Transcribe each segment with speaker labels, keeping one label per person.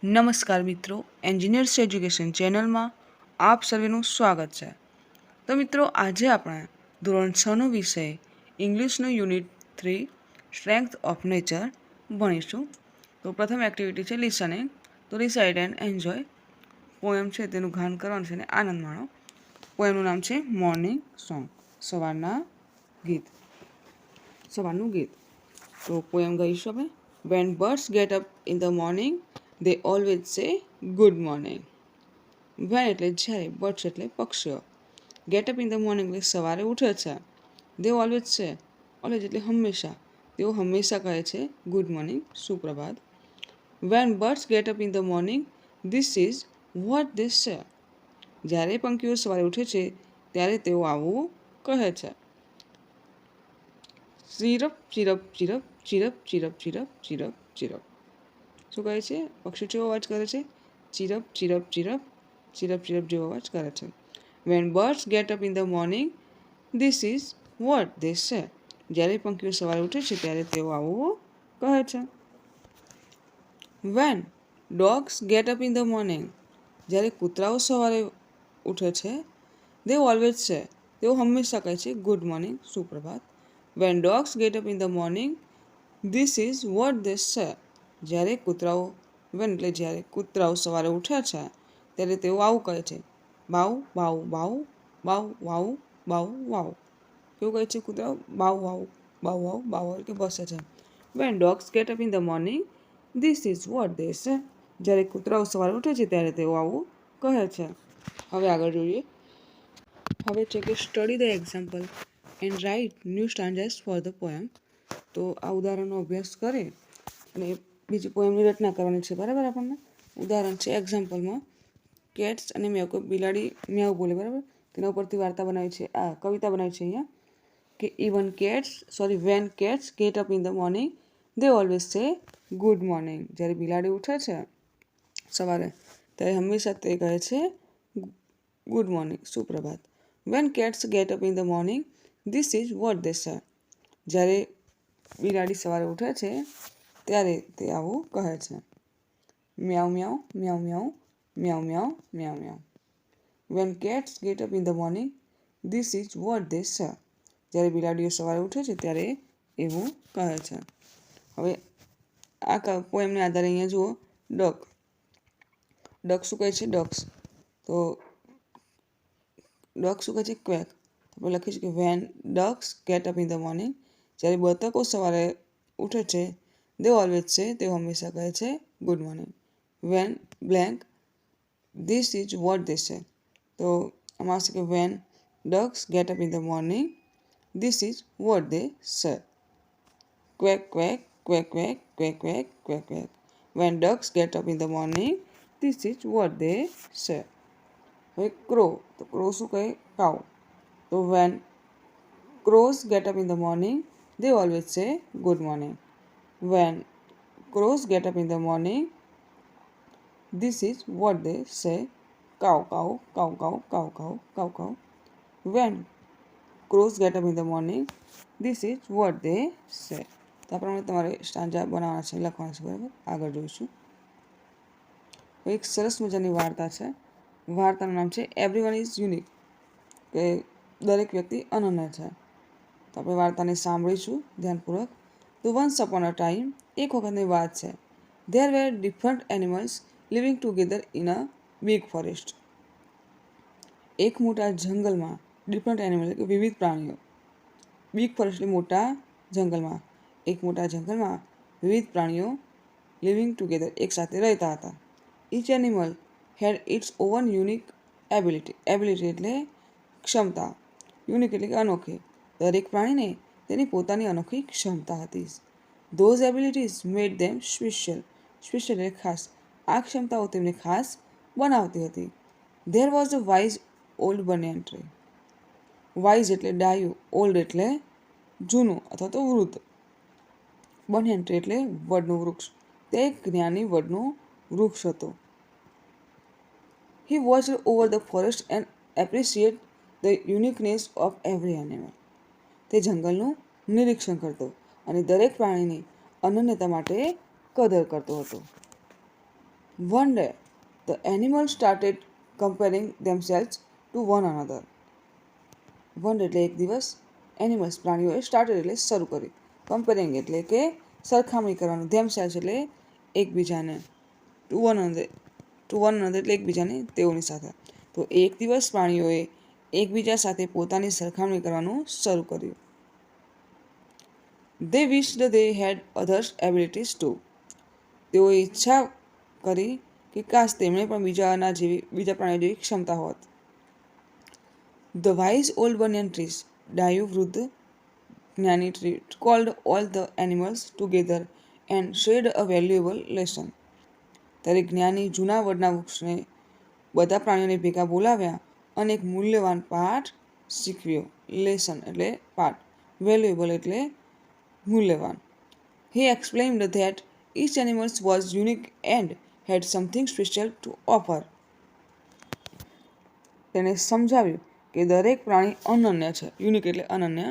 Speaker 1: નમસ્કાર મિત્રો, engineers education ચેનલમાં આપ સર્વેનું સ્વાગત છે. તો મિત્રો, આજે આપણે ધોરણ 6નો વિષય ઇંગ્લિશનો યુનિટ 3 સ્ટ્રેન્થ ઓફ નેચર ભણીશું. તો પ્રથમ એક્ટિવિટી છે લિસનિંગ. તો રિસાઇટ એન્ડ એન્જોય. પોએમ છે તેનું ગાન કરવાનું છે અને આનંદ માણો. પોએમનું નામ છે મોર્નિંગ સોંગ, સવારનું ગીત. તો પોએમ ગાઈશું આપણે. When birds get up in the morning they always say good morning. When એટલે જ્યારે, બર્ડ્સ એટલે પક્ષીઓ, gate up in the morning એટલે સવારે ઉઠે છે. they always say, ઓલવેઝ એટલે હંમેશા, તેઓ હંમેશા કહે છે ગુડ મોર્નિંગ, સુપ્રભાત. when birds get up in the morning this is what they say. જ્યારે પંખીઓ સવારે ઉઠે છે ત્યારે તેઓ આવું કહે છે. ચીરપ ચીરપ ચીરપ ચીરપ ચીરપ ચીરપ ચીરપ ચીરપ. શું કહે છે? પક્ષી જેવો અવાજ કરે છે. ચીરપ ચીરપ ચીરપ ચીરપ ચીરપ જેવો અવાજ કરે છે. When birds get up in the morning this is what they say. જ્યારે પંખીઓ સવારે ઉઠે છે ત્યારે તેઓ આવું કહે છે. When dogs get up in the morning. જ્યારે કૂતરાઓ સવારે ઉઠે છે દે ઓલવેઝ સે. તેઓ હંમેશા કહે છે ગુડ મોર્નિંગ, સુપ્રભાત. When dogs get up in the morning this is what they say. જ્યારે કૂતરાઓ સવારે ઉઠે છે ત્યારે તેઓ આવું કહે છે. બાઉ બાઉ બાઉ બાઉ વાઉ બાઉ વાઉ. કેવું કહે છે કૂતરાઓ? બાઉ વાઉ બાઉ વાઉ બાઉ કે બસે છે. When dogs get up in the morning this is what they say. જ્યારે કૂતરાઓ સવારે ઉઠે છે ત્યારે તેઓ આવું કહે છે. હવે આગળ જોઈએ. હવે છે કે study the example and write new standards for the poem. તો આ ઉદાહરણનો અભ્યાસ કરે અને બીજી પોએમની રચના કરવાની છે. બરાબર. આપણને ઉદાહરણ છે એક્ઝામ્પલમાં કેટ્સ અને મેવ. કોઈ બિલાડી મેવ બોલે, બરાબર, તેના ઉપરથી વાર્તા બનાવી છે, આ કવિતા બનાવી છે અહીંયા કે van cats get up in the morning they always say good morning. જ્યારે બિલાડી ઉઠે છે સવારે ત્યારે હંમેશા તે કહે છે ગુડ મોર્નિંગ, સુપ્રભાત. When cats get up in the morning this is what they say. જ્યારે બિલાડી સવારે ઉઠે છે ત્યારે તે આવું કહે છે. મ્યાઉ મ્યાઉ મ્યાઉ મ્યાઉ મ્યાઉ મ્યાઉ મ્યાઉ મ્યાઉ. Van cats get up in the morning this is what they say. જ્યારે બિલાડીઓ સવારે ઉઠે છે ત્યારે એવું કહે છે. હવે આ પોએમને આધારે અહીંયા જુઓ. ડક શું કહે છે? ડક્સ. તો ડક શું કહે છે? ક્વેક. આપણે લખીશું કે when ducks get up in the morning. જ્યારે બતકો સવારે ઉઠે છે દે ઓલવેઝ સે. તેઓ હંમેશા કહે છે good morning. When blank this is what they say. તો આમાં આવશે કે when ducks get up in the morning this is what they say. Quack quack quack quack quack quack quack quack. When ducks get up in the morning this is what they say. હવે crow. તો crow શું કહે? Caw. તો when crows get up in the morning they always say good morning. When crows get up in the morning this is what they say. Cow cow cow cow cow cow cow cow. When crows get up in the morning this is what they say. તો આ પ્રમાણે તમારે stanza બનાવવાના છે, લખવાના છે. બરાબર. આગળ જોઈશું. એક સરસ મજાની વાર્તા છે. વાર્તાનું નામ છે એવરીવન ઇઝ યુનિક. કે દરેક વ્યક્તિ અનન્ય છે. તો આપણે વાર્તાને સાંભળીશું ધ્યાનપૂર્વક. તો વન્સ અપોન અ ટાઈમ, એક વખતની વાત છે, there were different animals living together in a big forest. એક મોટા જંગલમાં ડિફરન્ટ એનિમલ એટલે વિવિધ પ્રાણીઓ. બિગ ફોરેસ્ટ એટલે મોટા જંગલમાં. એક મોટા જંગલમાં વિવિધ પ્રાણીઓ લિવિંગ ટુગેધર એકસાથે રહેતા હતા. Each animal had its own unique ability. Ability એટલે ક્ષમતા. યુનિક એટલે કે અનોખી. દરેક પ્રાણીને તેની પોતાની અનોખી ક્ષમતા હતી. Those abilities made them special. Special એટલે ખાસ. આ ક્ષમતાઓ તેમને ખાસ બનાવતી હતી. There was a wise old banyan tree. Wise એટલે ડાયું, ઓલ્ડ એટલે જૂનું અથવા તો વૃદ્ધ. બનિયન ટ્રી એટલે વડનું વૃક્ષ. તે એક જ્ઞાની વડનું વૃક્ષ હતું. He watched over the forest and appreciate the uniqueness of every animal. તે જંગલનું નિરીક્ષણ કરતો અને દરેક પ્રાણીની અનન્યતા માટે કદર કરતો હતો. One day, the animals started comparing themselves to one another. One એટલે એક દિવસ, એનિમલ્સ પ્રાણીઓએ સ્ટાર્ટેડ એટલે શરૂ કરી, કમ્પેરિંગ એટલે કે સરખામણી કરવાનું, ધેમસેલ્સ એટલે એકબીજાને, ટુ વન અનધર એટલે એકબીજાને તેઓની સાથે. તો એક દિવસ પ્રાણીઓએ એકબીજા સાથે પોતાની સરખામણી કરવાનું શરૂ કર્યું. દે વિશ્ડ દે હેડ અધર્સ એબિલિટીઝ ટુ. તેઓએ ઈચ્છા કરી કે કાશ તેમણે પણ બીજા પ્રાણીઓ જેવી ક્ષમતા હોત. The wise old banyan trees, ડાયું વૃદ્ધ જ્ઞાની tree, called all the animals together and shared a valuable lesson. ત્યારે જ્ઞાની જૂના વડના વૃક્ષને બધા પ્રાણીઓને ભેગા બોલાવ્યા અને એક મૂલ્યવાન પાઠ શીખવ્યો. લેસન એટલે પાઠ, વેલ્યુએબલ એટલે મૂલ્યવાન. He explained that each animal was unique and had something special to offer. તેણે સમજાવ્યું કે દરેક પ્રાણી અનન્ય છે, યુનિક એટલે અનન્ય,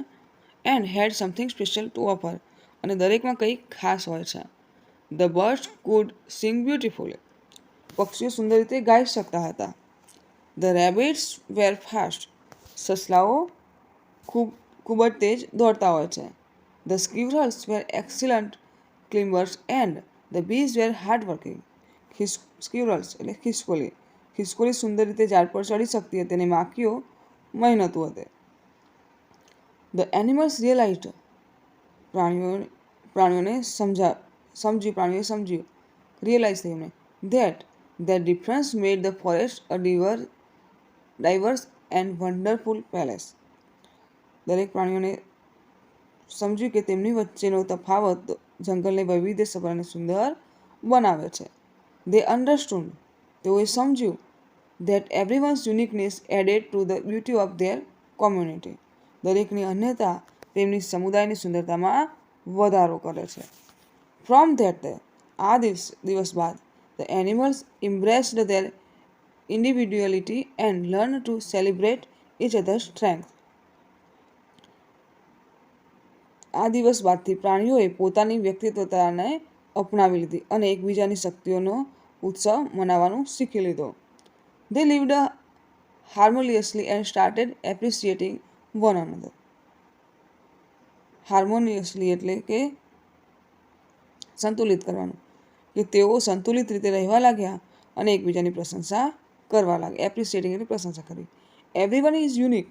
Speaker 1: and had something special to offer, અને દરેકમાં કંઈક ખાસ હોય છે. The birds could sing beautifully. પક્ષીઓ સુંદર રીતે ગાઈ શકતા હતા. The rabbits were fast. સસલાઓ ખૂબ જ તેજ દોડતા હોય છે. The squirrels were excellent climbers and the bees were hard working. Squirrels એટલે ખિસકોલી સુંદર રીતે ઝાડ પર ચડી શકતી હતી અને માખીઓ મહેનતુ હતી. The animals realised. પ્રાણીઓએ સમજ્યું રિયલાઇઝ થયું એમને that difference made the forest a diverse and wonderful palace. દરેક પ્રાણીઓને સમજ્યું કે તેમની વચ્ચેનો તફાવત જંગલને વૈવિધ્યસભર અને સુંદર બનાવે છે. દે અન્ડરસ્ટુડ. તેઓએ સમજ્યું that everyone's uniqueness added to the beauty of their community. દરેકની અન્યતા તેમની સમુદાયની સુંદરતામાં વધારો કરે છે. From that day, આ દિવસ બાદ, the animals embraced their individuality and learned to celebrate each other's strength. આ દિવસ બાદથી પ્રાણીઓએ પોતાની વ્યક્તિત્વતાને અપનાવી લીધી અને એકબીજાની શક્તિઓનો ઉત્સવ મનાવવાનું શીખી લીધો. They lived harmoniously and started appreciating one another. હાર્મોનિયસલી એટલે કે સંતુલિત કરવાનું, કે તેઓ સંતુલિત રીતે રહેવા લાગ્યા અને એકબીજાની પ્રશંસા કરવા લાગ્યા. એપ્રિસિએટિંગ એટલે પ્રશંસા કરવી. Everyone is unique.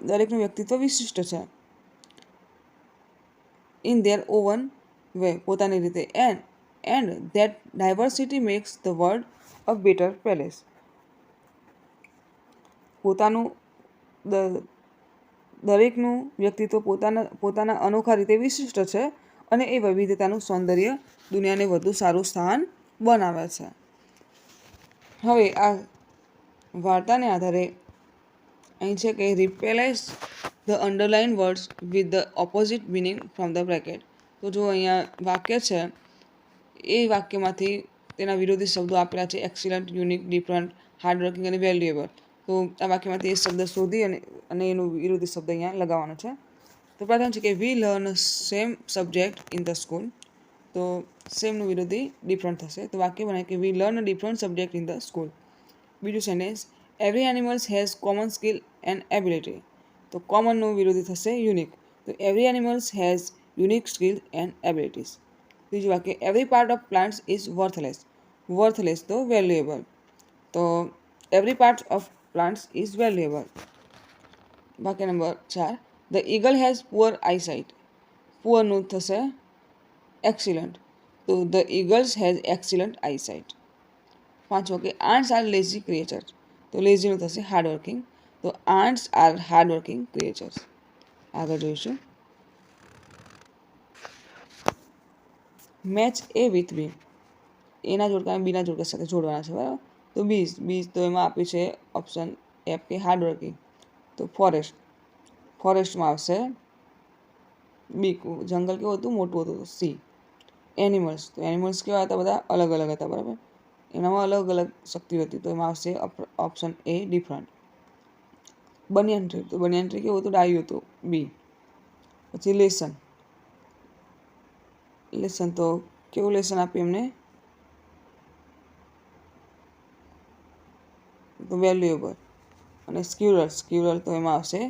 Speaker 1: દરેકનું વ્યક્તિત્વ વિશિષ્ટ છે. ઇન ધેર ઓવન વે, પોતાની રીતે. And that diversity makes the world a better place. દરેકનું વ્યક્તિત્વ પોતાના અનોખા રીતે વિશિષ્ટ છે અને એ વૈવિધ્યતાનું સૌંદર્ય દુનિયાને વધુ સારું સ્થાન બનાવે છે. હવે આ વાર્તાને આધારે અહીં છે કે replace the underline words with the opposite meaning from the bracket. તો જો અહીંયા વાક્ય છે એ વાક્યમાંથી તેના વિરોધી શબ્દો આપેલા છે, એક્સિલન્ટ, યુનિક, ડિફરન્ટ, હાર્ડવર્કિંગ અને વેલ્યુએબલ. તો આ વાક્યમાંથી એ શબ્દ શોધી અને એનું વિરોધી શબ્દ અહીંયા લગાવવાનો છે. તો પ્રથમ છે કે we learn same subject in the school. તો સેમનું વિરોધી ડિફરન્ટ થશે. તો વાક્ય બનાવે કે we learn different subject in the school. બીજું sentence, every animals has common skill and ability. તો કોમનનું વિરોધી થશે યુનિક. તો every animals has unique skill and abilities. ત્રીજું વાક્ય, every part of plants is worthless. Worthless તો વેલ્યુએબલ. તો every part of plants is valuable. વાક્ય number 4, the eagle has poor eyesight. પુઅરનું થશે એક્સિલન્ટ. તો the eagles has excellent eyesight. પાંચમો કે આન્ટ્સ આર લેઝી ક્રિએચર્સ. તો લેઝીનું થશે હાર્ડવર્કિંગ. તો આન્ટ્સ આર હાર્ડવર્કિંગ ક્રિએચર્સ. આગળ જોઈશું. Match A with B. એના જોડકા બીના જોડકા સાથે જોડવાના છે, બરાબર. તો બીજ તો એમાં આપ્યું છે ઓપ્શન એફ કે હાર્ડવર્કિંગ. તો ફોરેસ્ટમાં આવશે બી. જંગલ કેવું હતું, મોટું હતું, તો સી. એનિમલ્સ, તો એનિમલ્સ કેવા હતા, બધા અલગ અલગ હતા, બરાબર. એનામાં અલગ અલગ શક્તિઓ હતી, તો એમાં આવશે ઓપ્શન એ ડિફરન્ટ. બનિયન ટ્રી, તો બનિયન ટ્રી કેવું હતું, ડાયું હતું, બી. પછી લેસન તો કેવું લેસન આપ્યું એમને? તો વેલ્યુએબલ. અને સ્ક્યુરલ તો એમાં આવશે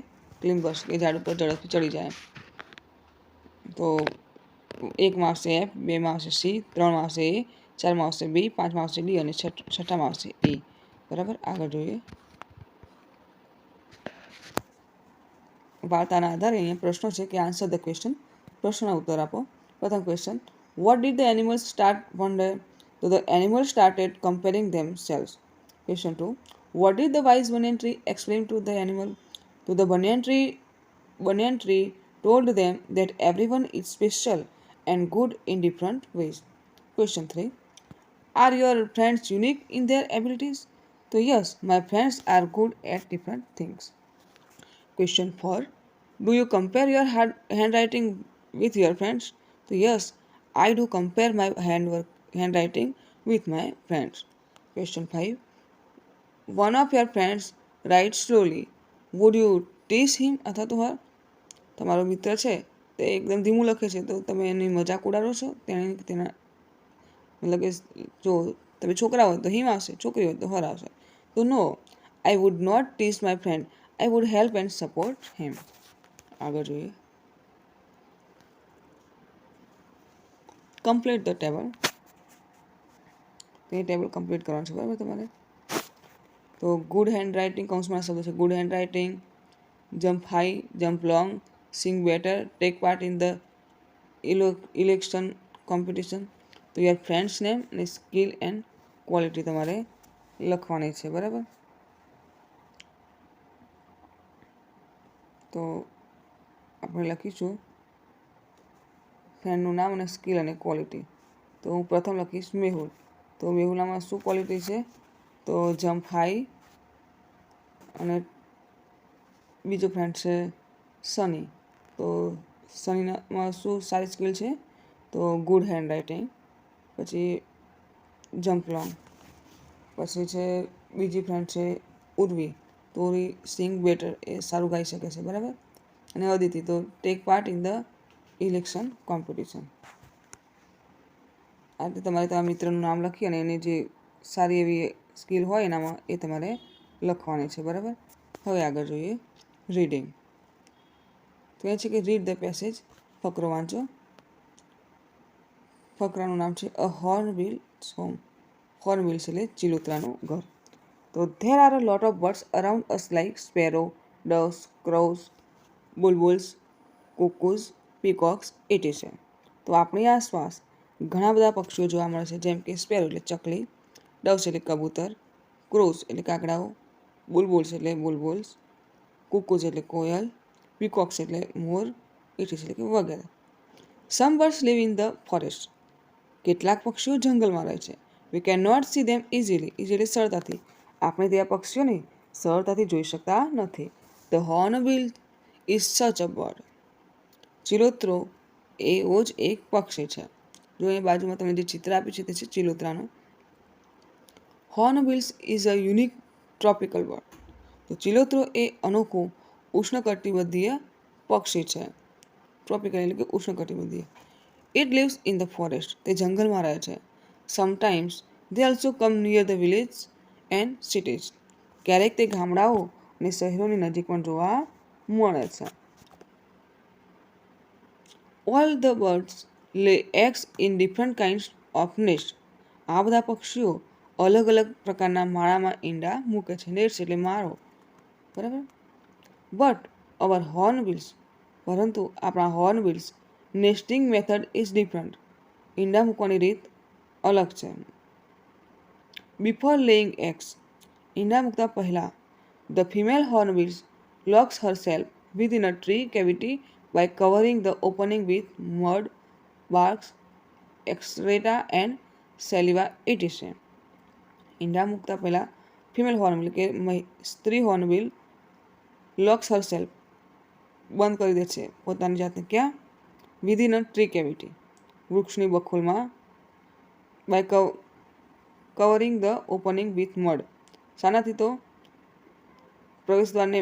Speaker 1: ક્લિમ્બર્સ, કે ઝાડ ઉપર ઝડપથી ચડી જાય. તો 1માં આવશે F, 2માં આવશે C, 3માં આવશે A, 4માં આવશે B, 5માં આવશે D અને 6માં આવશે E. બરાબર, આગળ જોઈએ. વાર્તાના આધારે અહીંયા પ્રશ્નો છે કે આન્સર ધ ક્વેશ્ચન. પ્રશ્નના ઉત્તર આપો. પ્રથમ question, what did the animals start one day? તો the animals started comparing themselves. Question 2, what did the wise banyan tree explain to the animal? So the banyan tree told them that everyone is special and good in different ways. Question 3, are your friends unique in their abilities? So yes, my friends are good at different things. Question 4, do you compare your handwriting with your friends? So yes, I do compare my handwriting with my friends. Question 5, one of your friends writes slowly. Would you tease him અથવા તો her? તમારો મિત્ર છે તે એકદમ ધીમું લખે છે, તો તમે એની મજાક ઉડાડો છો? તેના મતલબ કે જો તમે છોકરા હોય તો હિમ આવશે, છોકરી હોય તો હર આવશે. તો no, I would not tease my friend, I would help and support him. આગળ જોઈએ. Complete the table. તે ટેબલ કમ્પ્લીટ કરવાનું છે, બરાબર તમારે. તો ગુડ હેન્ડ રાઇટિંગ, કૌંસમાં શબ્દ છે good handwriting, jump high, jump long, sing better, take part in the election competition. તો યર ફ્રેન્ડ્સ નેમ અને સ્કિલ એન્ડ ક્વોલિટી તમારે લખવાની છે, બરાબર. તો આપણે લખીશું ફ્રેન્ડનું નામ અને સ્કિલ અને ક્વોલિટી. તો હું પ્રથમ લખીશ મેહુલ. તો મેહુલામાં શું ક્વોલિટી છે? તો જમ્પ હાઈ. અને બીજો ફ્રેન્ડ છે સની. તો સનીમાં શું સારી સ્કિલ છે? તો ગુડ હેન્ડ રાઇટિંગ. પછી જમ્પ લોંગ. પછી છે બીજી ફ્રેન્ડ છે ઉર્વી. તો ઉર્વી સિંગ બેટર, એ સારું ગાઈ શકે છે, બરાબર. અને અદિતિ તો tech part in the election competition. આ રીતે તમારે તમારા મિત્રનું નામ લખી અને એની જે સારી એવી સ્કિલ હોય એનામાં એ તમારે લખવાની છે, બરાબર. હવે આગળ જોઈએ રીડિંગ. તો એ છે કે રીડ ધ પેસેજ. ફકરો વાંચો. ફકરાનું નામ છે અ હોર્નબિલ્સ હોમ. હોર્નબિલ્સ એટલે ચિલોતરાનું ઘર. તો there are a lot of birds around us like sparrow, doves, crows, bulbuls, cuckoos, peacocks, etc. તો આપણી આસપાસ ઘણા બધા પક્ષીઓ જોવા મળે છે, જેમ કે સ્પેરો એટલે ચકલી, ડવ્સ એટલે કબૂતર, ક્રોવ્સ એટલે કાગડાઓ, બુલબુલ્સ એટલે બુલબુલ્સ, કુકુઝ એટલે કોયલ, પીકોક્સ એટલે મોર, ઇટીસ એટલે કે વગેરે. Some birds live in the forest. કેટલાક પક્ષીઓ જંગલમાં રહે છે. We can not see them easily સરળતાથી. આપણે તે પક્ષીઓને સરળતાથી જોઈ શકતા નથી. ધ હોર્નબિલ ઇઝ સચ અ બર્ડ. ચિલોત્રો એવો જ એક પક્ષી છે. જો એ બાજુમાં તમને જે ચિત્ર આપ્યું છે તે છે ચિલોતરાનું. Hornbills is a unique tropical bird. તો ચિલોત્રો એ અનોખું ઉષ્ણકટિબંધીય પક્ષી છે. ટ્રોપિકલ એટલે કે ઉષ્ણકટિબંધીય. It lives in the forest. તે જંગલમાં રહે છે. Sometimes they also come near the village and cities. ક્યારેક તે ગામડાઓ અને શહેરોની નજીક પણ જોવા મળે છે. ઓલ ધ બર્ડ્સ લે eggs in different kinds of nest. આ બધા પક્ષીઓ અલગ અલગ પ્રકારના માળામાં ઈંડા મૂકે છે. નેસ્ટ એટલે માળો, બરાબર. બટ અવર હોર્નબિલ્સ, પરંતુ આપણા hornbills nesting method is different. ઈંડા મૂકવાની રીત અલગ છે. Before laying eggs. ઈંડા મૂકતા પહેલાં the female hornbills locks herself within a tree cavity by covering the opening with mud, barks, excreta and saliva. ઇટીસે. ઈંડા મૂકતા પહેલાં ફિમેલ હોર્નબિલ કે સ્ત્રી હોર્નબિલ લોક્સ હરસેલ્ફ બંધ કરી દે છે પોતાની જાતને. ક્યાં? વિધિન અ ટ્રી કેવિટી, વૃક્ષની બખોલમાં. By covering the opening with mud. શાનાથી? તો પ્રવેશદ્વારને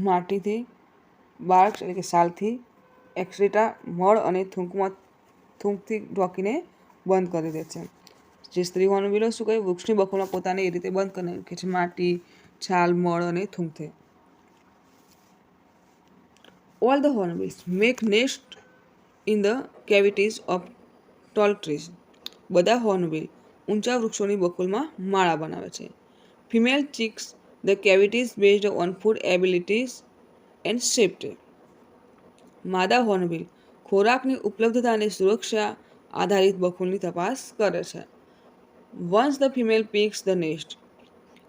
Speaker 1: માટીથી, બાર્ક્સ એટલે કે સાલથી, એક્સરેટા મળ અને થૂંકથી ઢોકીને બંધ કરી દે છે. જે સ્ત્રી હોર્નબિલો શું કહે, વૃક્ષની બખોલમાં પોતાને એ રીતે બંધ કરી નાખે છે, માટી, છાલ, મળ અને થૂંકથી. All the hornbills make nest in the cavities of tall trees. બધા હોર્નબિલ ઊંચા વૃક્ષોની બખોલમાં માળા બનાવે છે. Female chicks the cavities based on food abilities and safety. માદા હોર્નબિલ ખોરાકની ઉપલબ્ધતા અને સુરક્ષા આધારિત બખોલની તપાસ કરે છે. Once the female picks the nest,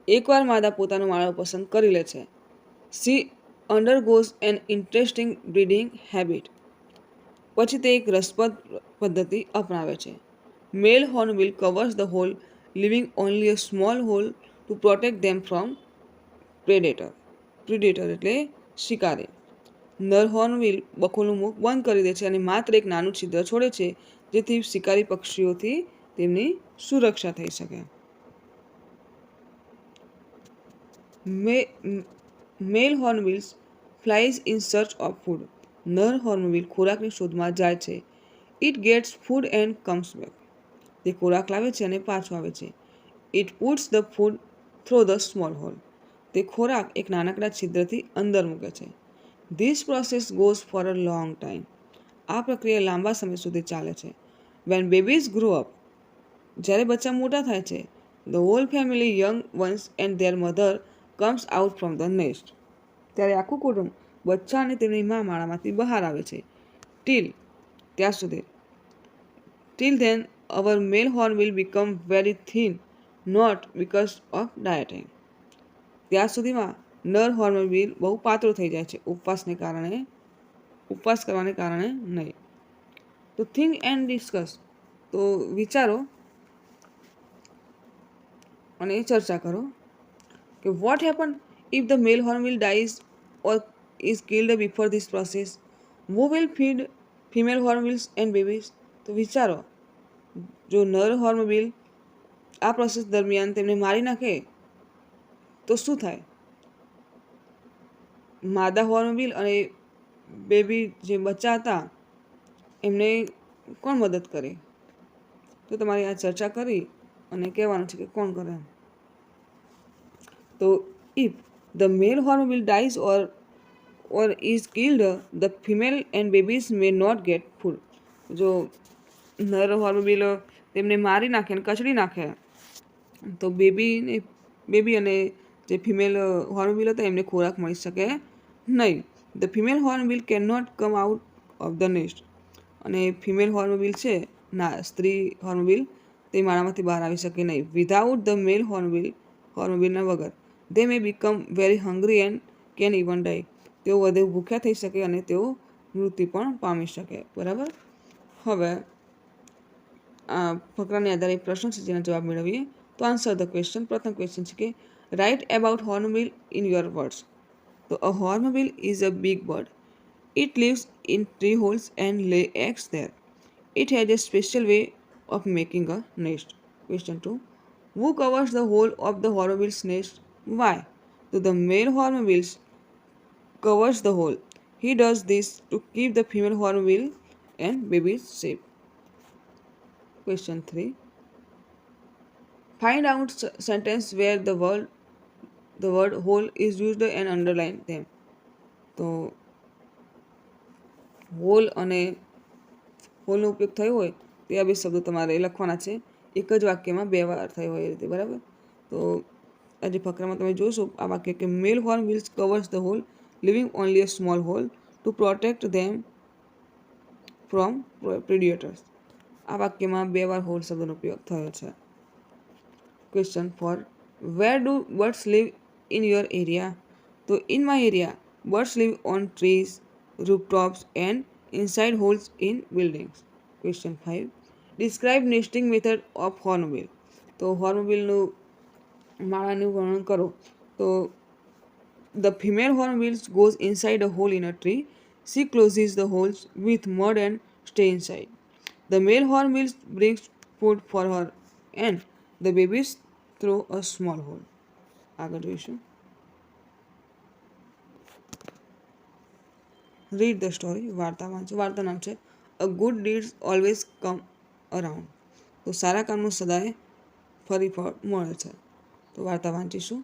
Speaker 1: એકવાર માદા પોતાનો માળો પસંદ કરી લે છે, she undergoes an interesting breeding habit. પછી તે એક રસપ્રદ પદ્ધતિ અપનાવે છે. Male hornbill covers the hole, leaving only a small hole to protect them from predator. Predator એટલે શિકારી. નર હોર્નબિલ બખોલનું મુખ બંધ કરી દે છે અને માત્ર એક નાનું છિદ્ર છોડે છે, જેથી શિકારી પક્ષીઓથી તેમની સુરક્ષા થઈ શકે. Male hornbills flies in search of food. નર હોર્નબિલ ખોરાકની શોધમાં જાય છે. It gets food and comes back. તે ખોરાક લાવે છે અને પાછો આવે છે. It puts the food through the small hole. તે ખોરાક એક નાનકડા છિદ્રથી અંદર મૂકે છે. This process goes for a long time. આ પ્રક્રિયા લાંબા સમય સુધી ચાલે છે. વેન બેબીઝ ગ્રો અપ, જ્યારે બચ્ચા મોટા થાય છે, the whole family, young ones and their mother comes out from the nest. ત્યારે આખું કુટુંબ બચ્ચા અને તેમની મા માળામાંથી બહાર આવે છે. ત્યાં સુધી till then our male horn will become very thin, not because of dieting. ત્યાં સુધીમાં નર હોર્નબિલ બહુ પાતળો થઈ જાય છે, ઉપવાસ કરવાને કારણે નહીં. તો થિંક એન્ડ ડિસ્કસ, તો વિચારો અને ચર્ચા કરો કે what happen if the male hornbill dies or is killed before this process, who will feed female hornbills and babies. તો વિચારો, જો નર હોર્નબિલ આ પ્રોસેસ દરમિયાન તેમને મારી નાખે તો શું થાય? માદા હોર્નબિલ અને બેબી જે બચ્ચા હતા એમને કોણ મદદ કરે? તો તમારી આ ચર્ચા કરી અને કહેવાનું છે કે કોણ કરે. તો if the male hornbill dyes or is killed, the female and babies may not get food. જો નર હોર્નબિલ તેમને મારી નાખે અને કચડી નાખે તો બેબી અને જે ફિમેલ હોર્નબિલ હતા એમને ખોરાક મળી શકે નહીં. The female hornbill can not come out of the nest. અને ફિમેલ હોર્નબિલ છે, સ્ત્રી હોર્નબિલ, તે માળામાંથી બહાર આવી શકે નહીં. વિધાઉટ ધ મેલ હોર્નબિલના વગર they may become very hungry and can even die. તેઓ વધુ ભૂખ્યા થઈ શકે અને તેઓ મૃત્યુ પણ પામી શકે. બરાબર. હવે આ ફકરાને આધારે પ્રશ્ન છે જેના જવાબ મેળવીએ. તો આન્સર ધ ક્વેશ્ચન. પ્રથમ ક્વેશ્ચન છે કે write about hornbill in your words. તો a hornbill is a big bird. It lives in tree holes and lay eggs there. It has a special way of making a nest. Question 2. Who covers the whole of the hornbill's nest? Why? So the male hornbill covers the whole. He does this to keep the female hornbill and babies safe. Question 3. Find out sentence where the word whole is used and underline them. તો hall અને હોલનો ઉપયોગ થયો હોય તે આ બે શબ્દો તમારે લખવાના છે. એક જ વાક્યમાં બે વાર થયો હોય એ રીતે. બરાબર. તો આજે ફકરામાં તમે જોશો આ વાક્ય કે male hornbills covers the hole, leaving only a small hole to protect them from predators. આ વાક્યમાં બે વાર હોલ શબ્દનો ઉપયોગ થયો છે. Question 4. Where do birds live in your area? તો in my area birds live on trees, rooftops and inside holes in buildings. Question 5. Describe nesting method of hornbill. તો હોર્નબિલનું માળાનું વર્ણન કરો. તો the female hornbill goes inside a hole in a tree. She closes the holes with mud and stay inside. The male hornbill brings food for her and the babies through a small hole. આગળ જોઈશું. Read the story. વાર્તા વાંચો. વાર્તા નામ છે a good deeds always come around. તો સારા કામનું સદાય ફરી ફળ મળે છે. તો વાર્તા વાંચીશું.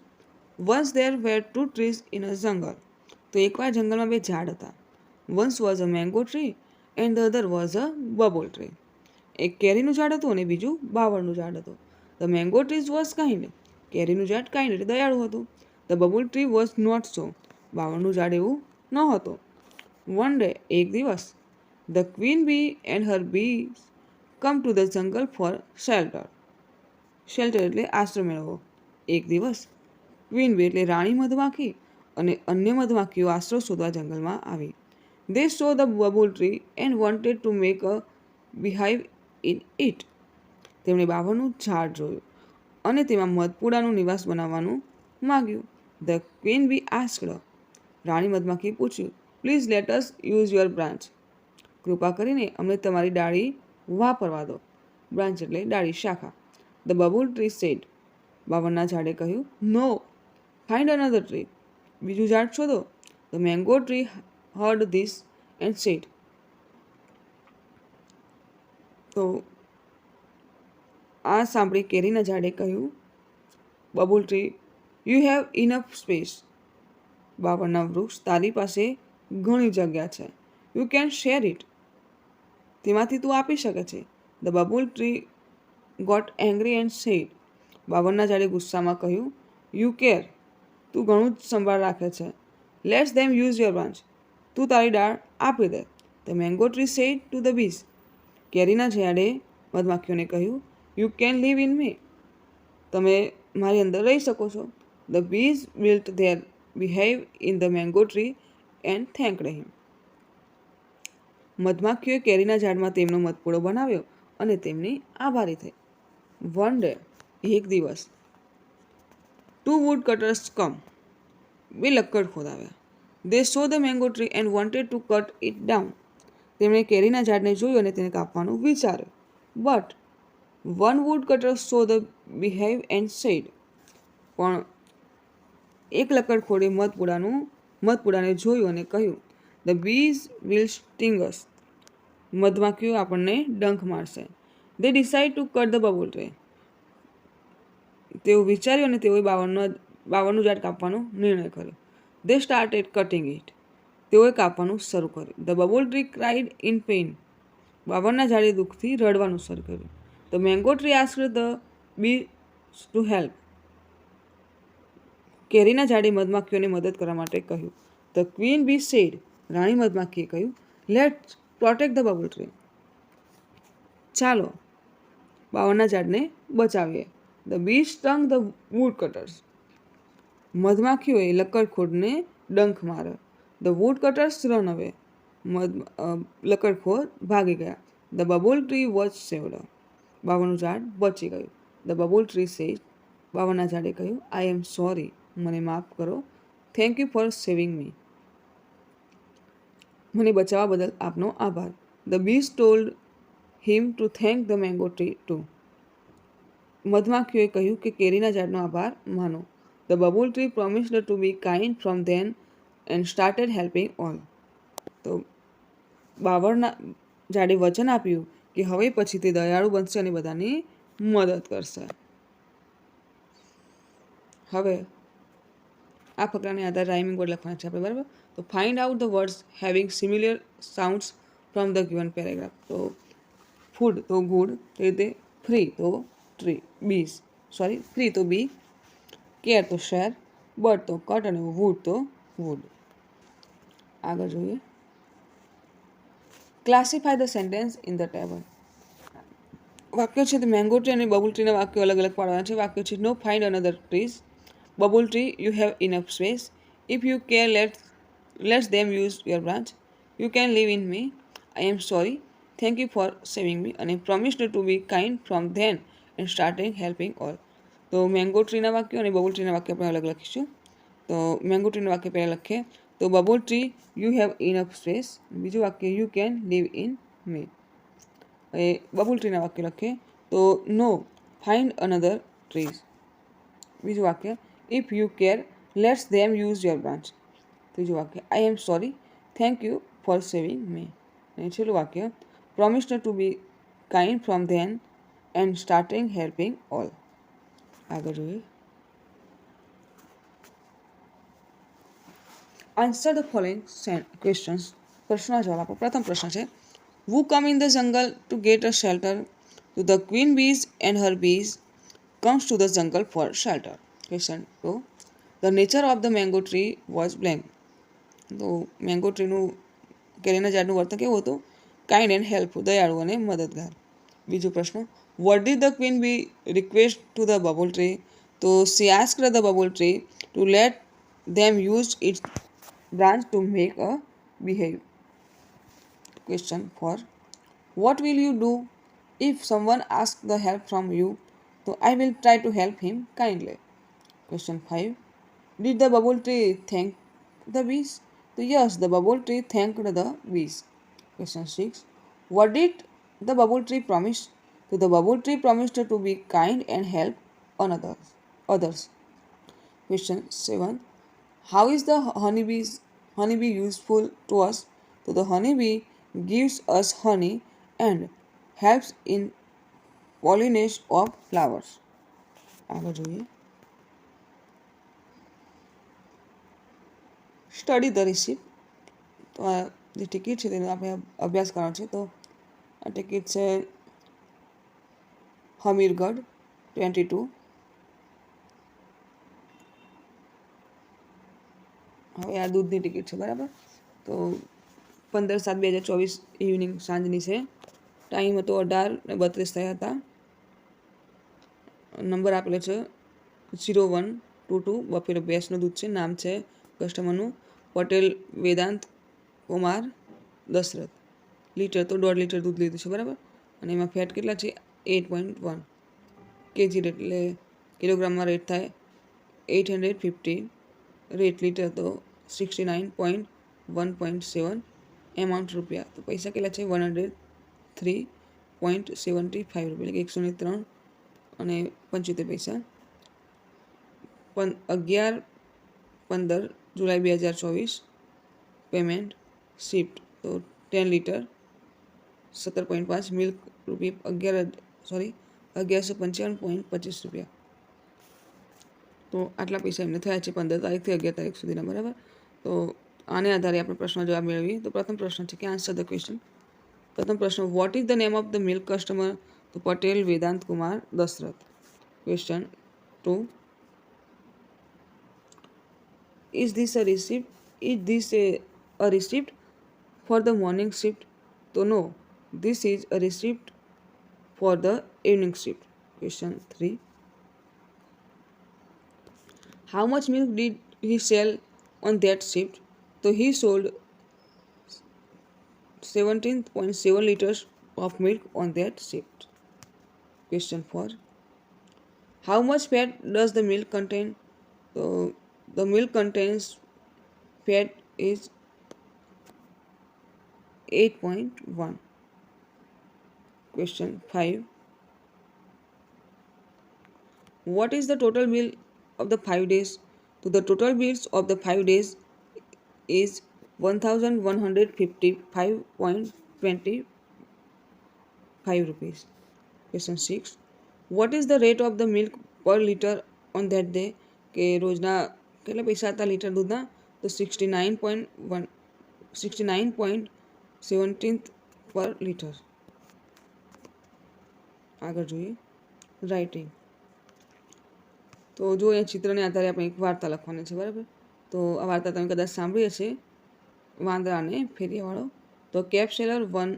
Speaker 1: Once there were two trees in a jungle. તો એકવાર જંગલમાં બે ઝાડ હતા. Once was a mango tree and the other was a babul tree. એક કેરીનું ઝાડ હતું અને બીજું બાવળનું ઝાડ હતું. The mango tree was kind. કેરીનું ઝાડ કાઇન્ડ એટલે દયાળુ હતું. The babul tree was not so. બાવળનું ઝાડ એવું ન હતું. વન ડે એક દિવસ the queen bee and her bees come to the jungle for shelter. Shelter એટલે આશ્રય મેળવવો. એક દિવસ ક્વીન બી એટલે રાણી મધમાખી અને અન્ય મધમાખીઓ આશ્રય શોધવા જંગલમાં આવી. They saw the babul tree and wanted to make a beehive in it. તેમણે બાવળનું ઝાડ જોયું અને તેમાં મધપૂડાનું નિવાસ બનાવવાનું માગ્યું. The queen bee asked. રાણી મધમાખીએ પૂછ્યું, please let us use your branch. કૃપા કરીને અમને તમારી ડાળી વાપરવા દો. બ્રાન્ચ એટલે ડાળી, શાખા. The babul tree said. બાવળના ઝાડે કહ્યું, નો, ફાઇન્ડ અનધર ટ્રી. બીજું ઝાડ શોધો. The mango tree heard this and said. તો આ સાંભળી કેરીના ઝાડે કહ્યું, babul tree, you have enough space. બાવળના વૃક્ષ, તારી પાસે ઘણી જગ્યા છે. You can share it. તેમાંથી તું આપી શકે છે. The babul tree got angry and said. બાવળના ઝાડે ગુસ્સામાં કહ્યું, યુ કેર. તું ઘણું જ સંભાળ રાખે છે. Lets them use your branch. તું તારી ડાળ આપી દે. The mango tree said to the bees. કેરીના ઝાડે મધમાખીઓને કહ્યું, you can live in me. તમે મારી અંદર રહી શકો છો. The bees built their beehive in the mango tree and thanked him. મધમાખીઓએ કેરીના ઝાડમાં તેમનો મધપૂડો બનાવ્યો અને તેમની આભારી થઈ. વન ડે એક દિવસ ટુ વુડ કટર્સ કમ. બે લક્કડખોદ આવ્યા. They saw the mango tree and wanted to cut it down. તેમણે કેરીના ઝાડને જોયું અને તેને કાપવાનું વિચાર્યું. But one wood cutter saw the beehive and said. પણ એક લક્કડખોડે મધપૂડાને જોયું અને કહ્યું, the bees will sting us. મધમાખીઓ આપણને ડંખ મારશે. They decided to cut the babul tree. તેઓ વિચાર્યું અને તેઓએ બાવળનું ઝાડ કાપવાનો નિર્ણય કર્યો. They started cutting it. તેઓએ કાપવાનું શરૂ કર્યું. The babul tree cried in pain. બાવળના ઝાડે દુઃખથી રડવાનું શરૂ કર્યું. The mango tree asked the bee to help. કેરીના ઝાડે મધમાખીઓને મદદ કરવા માટે કહ્યું. The queen bee said. રાણી મધમાખીએ કહ્યું, let's protect the babul tree. ચાલો બાવળના ઝાડને બચાવીએ. The bee stung the wood cutters. મધમાખીઓએ લક્કડખોદને ડંખ માર્યો. ધ વુડ કટર્સ રન અવે. લક્કડખોદ ભાગી ગયા. The babul tree was saved. બાવળનું ઝાડ બચી ગયું. The babul tree said. બાવળના ઝાડે કહ્યું, આઈ એમ સોરી. મને માફ કરો. Thank you for saving me. મને બચાવવા બદલ આપનો આભાર. The bees told him to thank the mango tree too. મધમાખીઓએ કહ્યું કે કેરીના ઝાડનો આભાર માનો. The babul tree promised to be kind from then and started helping all. તો બાવળના ઝાડે વચન આપ્યું કે હવે પછી તે દયાળુ બનશે અને બધાની મદદ કરશે. હવે આ ફકરાને આધારે રાઇમિંગ વર્ડ લખવાના છે આપણે, બરાબર. તો find out the words having similar sounds from the given paragraph. તો ફૂડ તો ગુડ, તે રીતે ફ્રી તો ટ્રી, ફ્રી તો બી, કેર તો શેર, બર્ડ તો કટ અને વુડ તો વુડ. આગળ જોઈએ. Classify the sentence in the table. વાક્ય છે તે મેંગો ટ્રી અને બબુલ ટ્રીના વાક્યો અલગ અલગ પાડવાના છે. વાક્ય છે no find another trees. Babul tree, you have enough space. If you care lets them use your branch. You can live in me. I am sorry. Thank you for saving me. અને promised to be kind from then and started helping all. તો mango ટ્રીના વાક્યો અને બબુલ ટ્રીના વાક્ય આપણે અલગ લખીશું. તો મેંગો ટ્રીના વાક્ય પહેલાં લખીએ. તો babul tree, you have enough space. બીજું વાક્ય, you can live in me. એ બબુલ ટ્રીના વાક્ય લખીએ. તો નો, ફાઇન્ડ અનધર ટ્રીઝ. બીજું વાક્ય, if you care lets them use your branch. ત્રીજું વાક્ય, I am sorry. Thank you for saving me. અને છેલ્લું વાક્ય, promised to be kind from then and starting helping all. આગળ જોઈએ. Answer the following questions. પ્રશ્નના જવાબ આપો. પ્રથમ પ્રશ્ન છે, who come in the jungle to get a shelter? To the queen bees and her bees comes to the jungle for shelter. Question 2. The nature of the mango tree was blank. તો mango ટ્રીનું કેરીના ઝાડનું વર્તન કેવું હતું? Kind and helpful, દયાળુ અને મદદગાર. બીજો પ્રશ્ન, what did the queen bee request to the bubble tree? તો she asked the bubble tree to let them use its branch to make a behave. Question 4. What will you do if someone asks the help from you? So I will try to help him kindly. Question 5. Did the bubble tree thank the bees? So yes, the bubble tree thanked the bees. Question 6. What did the bubble tree promise? So the bubble tree promised to be kind and help on others. Question 7. How is the honeybee useful to us? So the honeybee gives us honey and helps in pollination of flowers. આગળ જોઈએ. Study the receipt. તો આ જે ticket છે તેનો આપણે અભ્યાસ કરવાનો છે. તો આ ટિકિટ છે હમીરગઢ 22. હવે આ દૂધની ટિકિટ છે, બરાબર. તો 15/7/2024 ઇવનિંગ સાંજની છે. ટાઈમ હતો 18:32 થયા હતા. નંબર આપેલો છે 0122. બફેલો ભેંસનું દૂધ છે. નામ છે કસ્ટમરનું પટેલ વેદાંત કુમાર દશરથ. લીટર તો 1.5 લીટર દૂધ લીધું છે, બરાબર. અને એમાં ફેટ કેટલા છે? 8.1 કેજી, એટલે કિલોગ્રામમાં રેટ થાય 850. રેટ લીટર તો 69.1.7. એમાઉન્ટ રૂપિયા, તો પૈસા કેટલા છે? 103.75 રૂપિયા, એટલે 103.75 11/15 જુલાઈ 2024. પેમેન્ટ શિફ્ટ તો 10 લીટર 17.5. મિલ્ક રૂપિયા 1155.25 રૂપિયા. તો આટલા પૈસા એમને થયા છે 15 તારીખથી 11 તારીખ સુધીના, બરાબર. તો આને આધારે આપણે પ્રશ્નનો જવાબ મેળવીએ. તો પ્રથમ પ્રશ્ન છે કે આન્સર ધ ક્વેશ્ચન. પ્રથમ પ્રશ્ન, what is the name of the milk customer? તો Patel Vedant Kumar Dashrath. Question 2. Is this a receipt? Is this a receipt for the morning shift? So no, this is a receipt for the evening shift. Question 3. How much milk did he sell on that shift? So he sold 17.7 liters of milk on that shift. Question 4. How much fat does the milk contain? So the milk contains fat is 8.1. Question 5. What is the total bill of the 5 days? So the total bills of the 5 days is 1155.25 rupees. Question 6. What is the rate of the milk per liter on that day? કે રોજના કેટલા પૈસા હતા litre દૂધના? તો 69.17 પર litre. આગળ જોઈએ રાઇટિંગ. તો જો એ ચિત્રને આધારે આપણે એક વાર્તા લખવાની છે, બરાબર. તો આ વાર્તા તમે કદાચ સાંભળી હશે, વાંદરા અને ફેરિયાવાળો. તો કેપ સેલર 1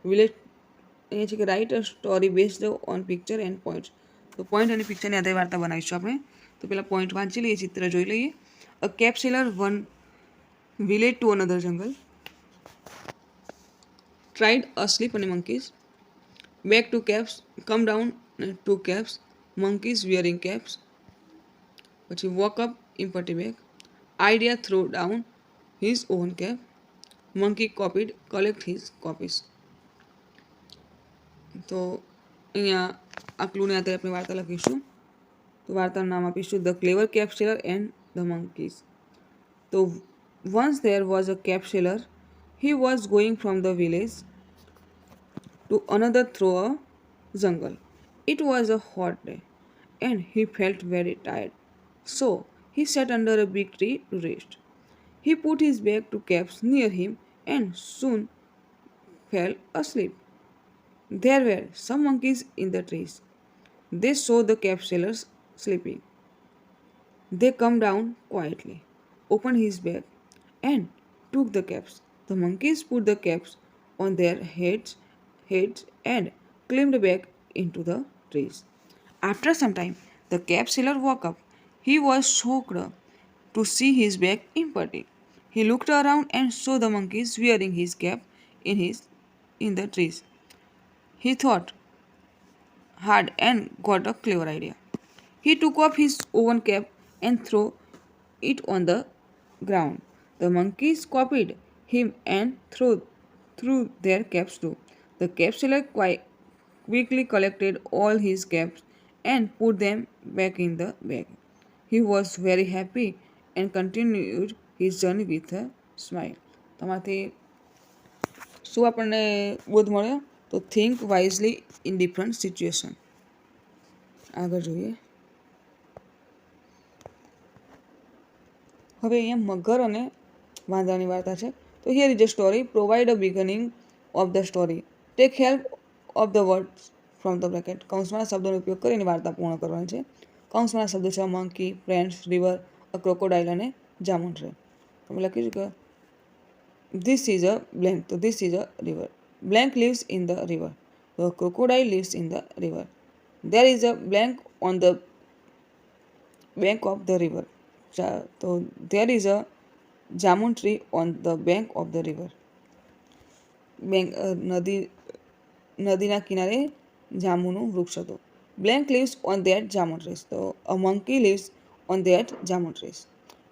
Speaker 1: વિલેજ અહીંયા છે કે write a story based on picture and points. તો પોઈન્ટ અને પિક્ચરની આધારે વાર્તા બનાવીશું આપણે. તો પહેલાં પોઈન્ટ વાંચી લઈએ, ચિત્ર જોઈ લઈએ. A cap seller 1 village to another jungle, tried a sleep અને monkeys, back to caps, come down 2 caps, monkeys wearing caps. પછી woke up empty back, idea throw down his own cap, monkey copied collect his copies. તો અહીંયા આ ક્લૂને આધારે આપણે વાર્તા લખીશું. તો વાર્તાનું નામ આપીશું the clever cap seller and the monkeys. તો once there was a cap seller. He was going from the village to another through a jungle. It was a hot day, and he felt very tired. So he sat under a big tree to rest. He put his bag to caps near him and soon fell asleep. There were some monkeys in the trees. They saw the cab sailors sleeping. They come down quietly, opened his bag, and took the caps. The monkeys put the caps on their heads and climbed back into the trees. After some time, the cab sailor woke up. He was shocked to see his bag empty. He looked around and saw the monkeys wearing his cap in the trees. He thought hard and got a clever idea. He took off his own cap and threw it on the ground. The monkeys copied him and threw their caps too. The cap seller quickly collected all his caps and put them back in the bag. He was very happy and continued his journey with a smile. તમારાથી શું આપણને બોધ મળ્યો? તો think wisely in different situation. આગળ જોઈએ. હવે અહીંયા મગર અને વાંદરાની વાર્તા છે. તો here is a story. Provide a beginning of the story. Tech help of the words from the bracket. કૌંસમાં શબ્દોનો ઉપયોગ કરીને વાર્તા પૂર્ણ કરવાની છે. કૌંસમાં શબ્દો છે મંકી, ફ્રેન્ડ્સ, રિવર, અ ક્રોકોડાઇલ અને જામુન ટ્રી. તમે લખીશું કે ધીસ ઇઝ અ બ્લેન્ક. તો this is a river. Blank lives in the river. The crocodile lives in the river. There is a blank on the bank of the river. So there is a jamun tree on the bank of the river. નદીના કિનારે જાંબુનું વૃક્ષ હતું. Blank lives on that jamun trees. So a monkey lives on that jamun trees.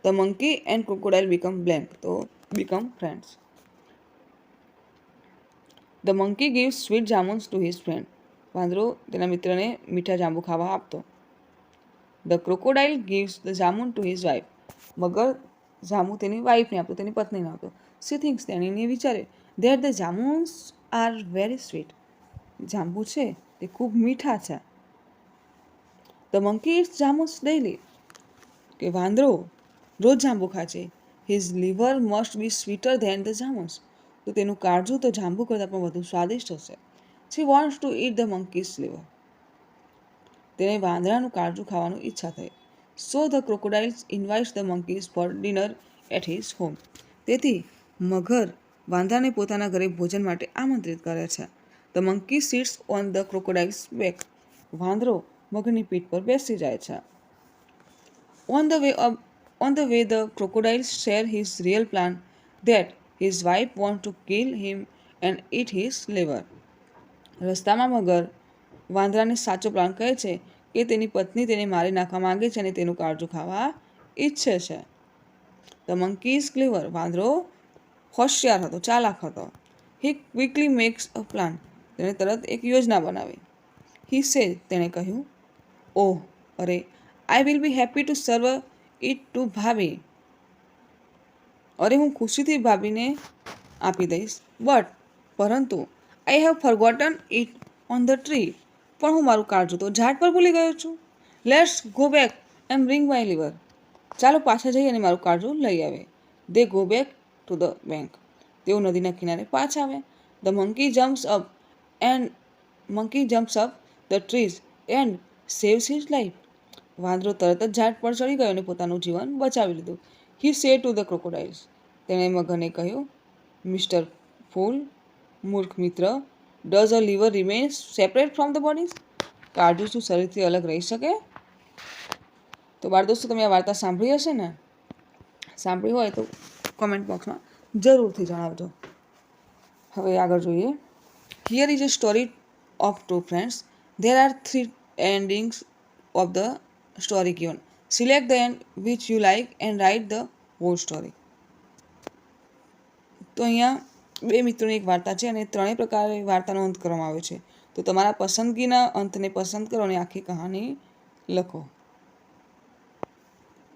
Speaker 1: The monkey and crocodile become blank. So become friends. The monkey gives sweet jamuns to his friend. વાંદરો તેના મિત્રને મીઠા જાંબુ ખાવા આપતો. The crocodile gives the jamun to his wife. મગર જાંબુ તેની વાઈફને આપતો, તેની પત્નીને આપતો. She thinks તેણીને વિચારે that the jamuns are very sweet. જાંબુ છે તે ખૂબ મીઠા છે. The monkey eats jamuns daily. કે વાંદરો રોજ જાંબુ ખાય છે. His liver must be sweeter than the jamuns. તો તેનું કાળજું તો જાંબુ કરતાં પણ વધુ સ્વાદિષ્ટ હશે. She wants to eat the monkey's liver. તેને વાંદરાનું કાળજું ખાવાનું ઈચ્છા થઈ. So the crocodile invites the monkeys for dinner at his home. તેથી મગર વાંદરાને પોતાના ઘરે ભોજન માટે આમંત્રિત કરે છે. The monkey sits on the crocodile's back. વાંદરો મગરની પીઠ પર બેસી જાય છે. On the way the crocodile share his real plan that his wife wants to kill him and eat his liver. રસ્તામાં મગર વાંદરાને સાચો પ્લાન કહે છે કે તેની પત્ની તેને મારી નાખવા માંગે છે અને તેનું કાળજું ખાવા ઈચ્છે છે. The monkey is clever. વાંદરો હોશિયાર હતો, ચાલાક હતો. He quickly makes a plan. તેણે તરત એક યોજના બનાવી. He said, તેણે કહ્યું, ઓહ અરે, I will be happy to serve it to ભાભી. અરે હું ખુશીથી ભાભીને આપી દઈશ. બટ પરંતુ I have forgotten it on the tree. પણ હું મારું કાળજું તો ઝાડ પર ભૂલી ગયો છું. Let's go back and bring my liver. ચાલો પાછા જઈએ અને મારું કાળજું લઈ આવે. They go back to the bank. તેઓ નદીના કિનારે પાછા આવે. The monkey jumps up the trees and saves his life. વાંદરો તરત જ ઝાડ પર ચડી ગયો અને પોતાનું જીવન બચાવી લીધું. He said to the crocodiles. તેણે મગરને કહ્યું, મિસ્ટર ફૂલ, મૂર્ખ મિત્ર, does a liver remain separate from the bodies? કાળજું શું શરીરથી અલગ રહી શકે? તો બાળ દોસ્તો તમે આ વાર્તા સાંભળી હશે ને? સાંભળી હોય તો કોમેન્ટ બોક્સમાં જરૂરથી જણાવજો. હવે આગળ જોઈએ. Here is a story of two friends. There are 3 endings of the story given. Select the end which you like and write the whole story. તો અહીંયા બે મિત્રોની એક વાર્તા છે અને ત્રણેય પ્રકારે વાર્તાનો અંત કરવામાં આવ્યો છે. તો તમારા પસંદગીના અંતને પસંદ કરો અને આખી કહાની લખો.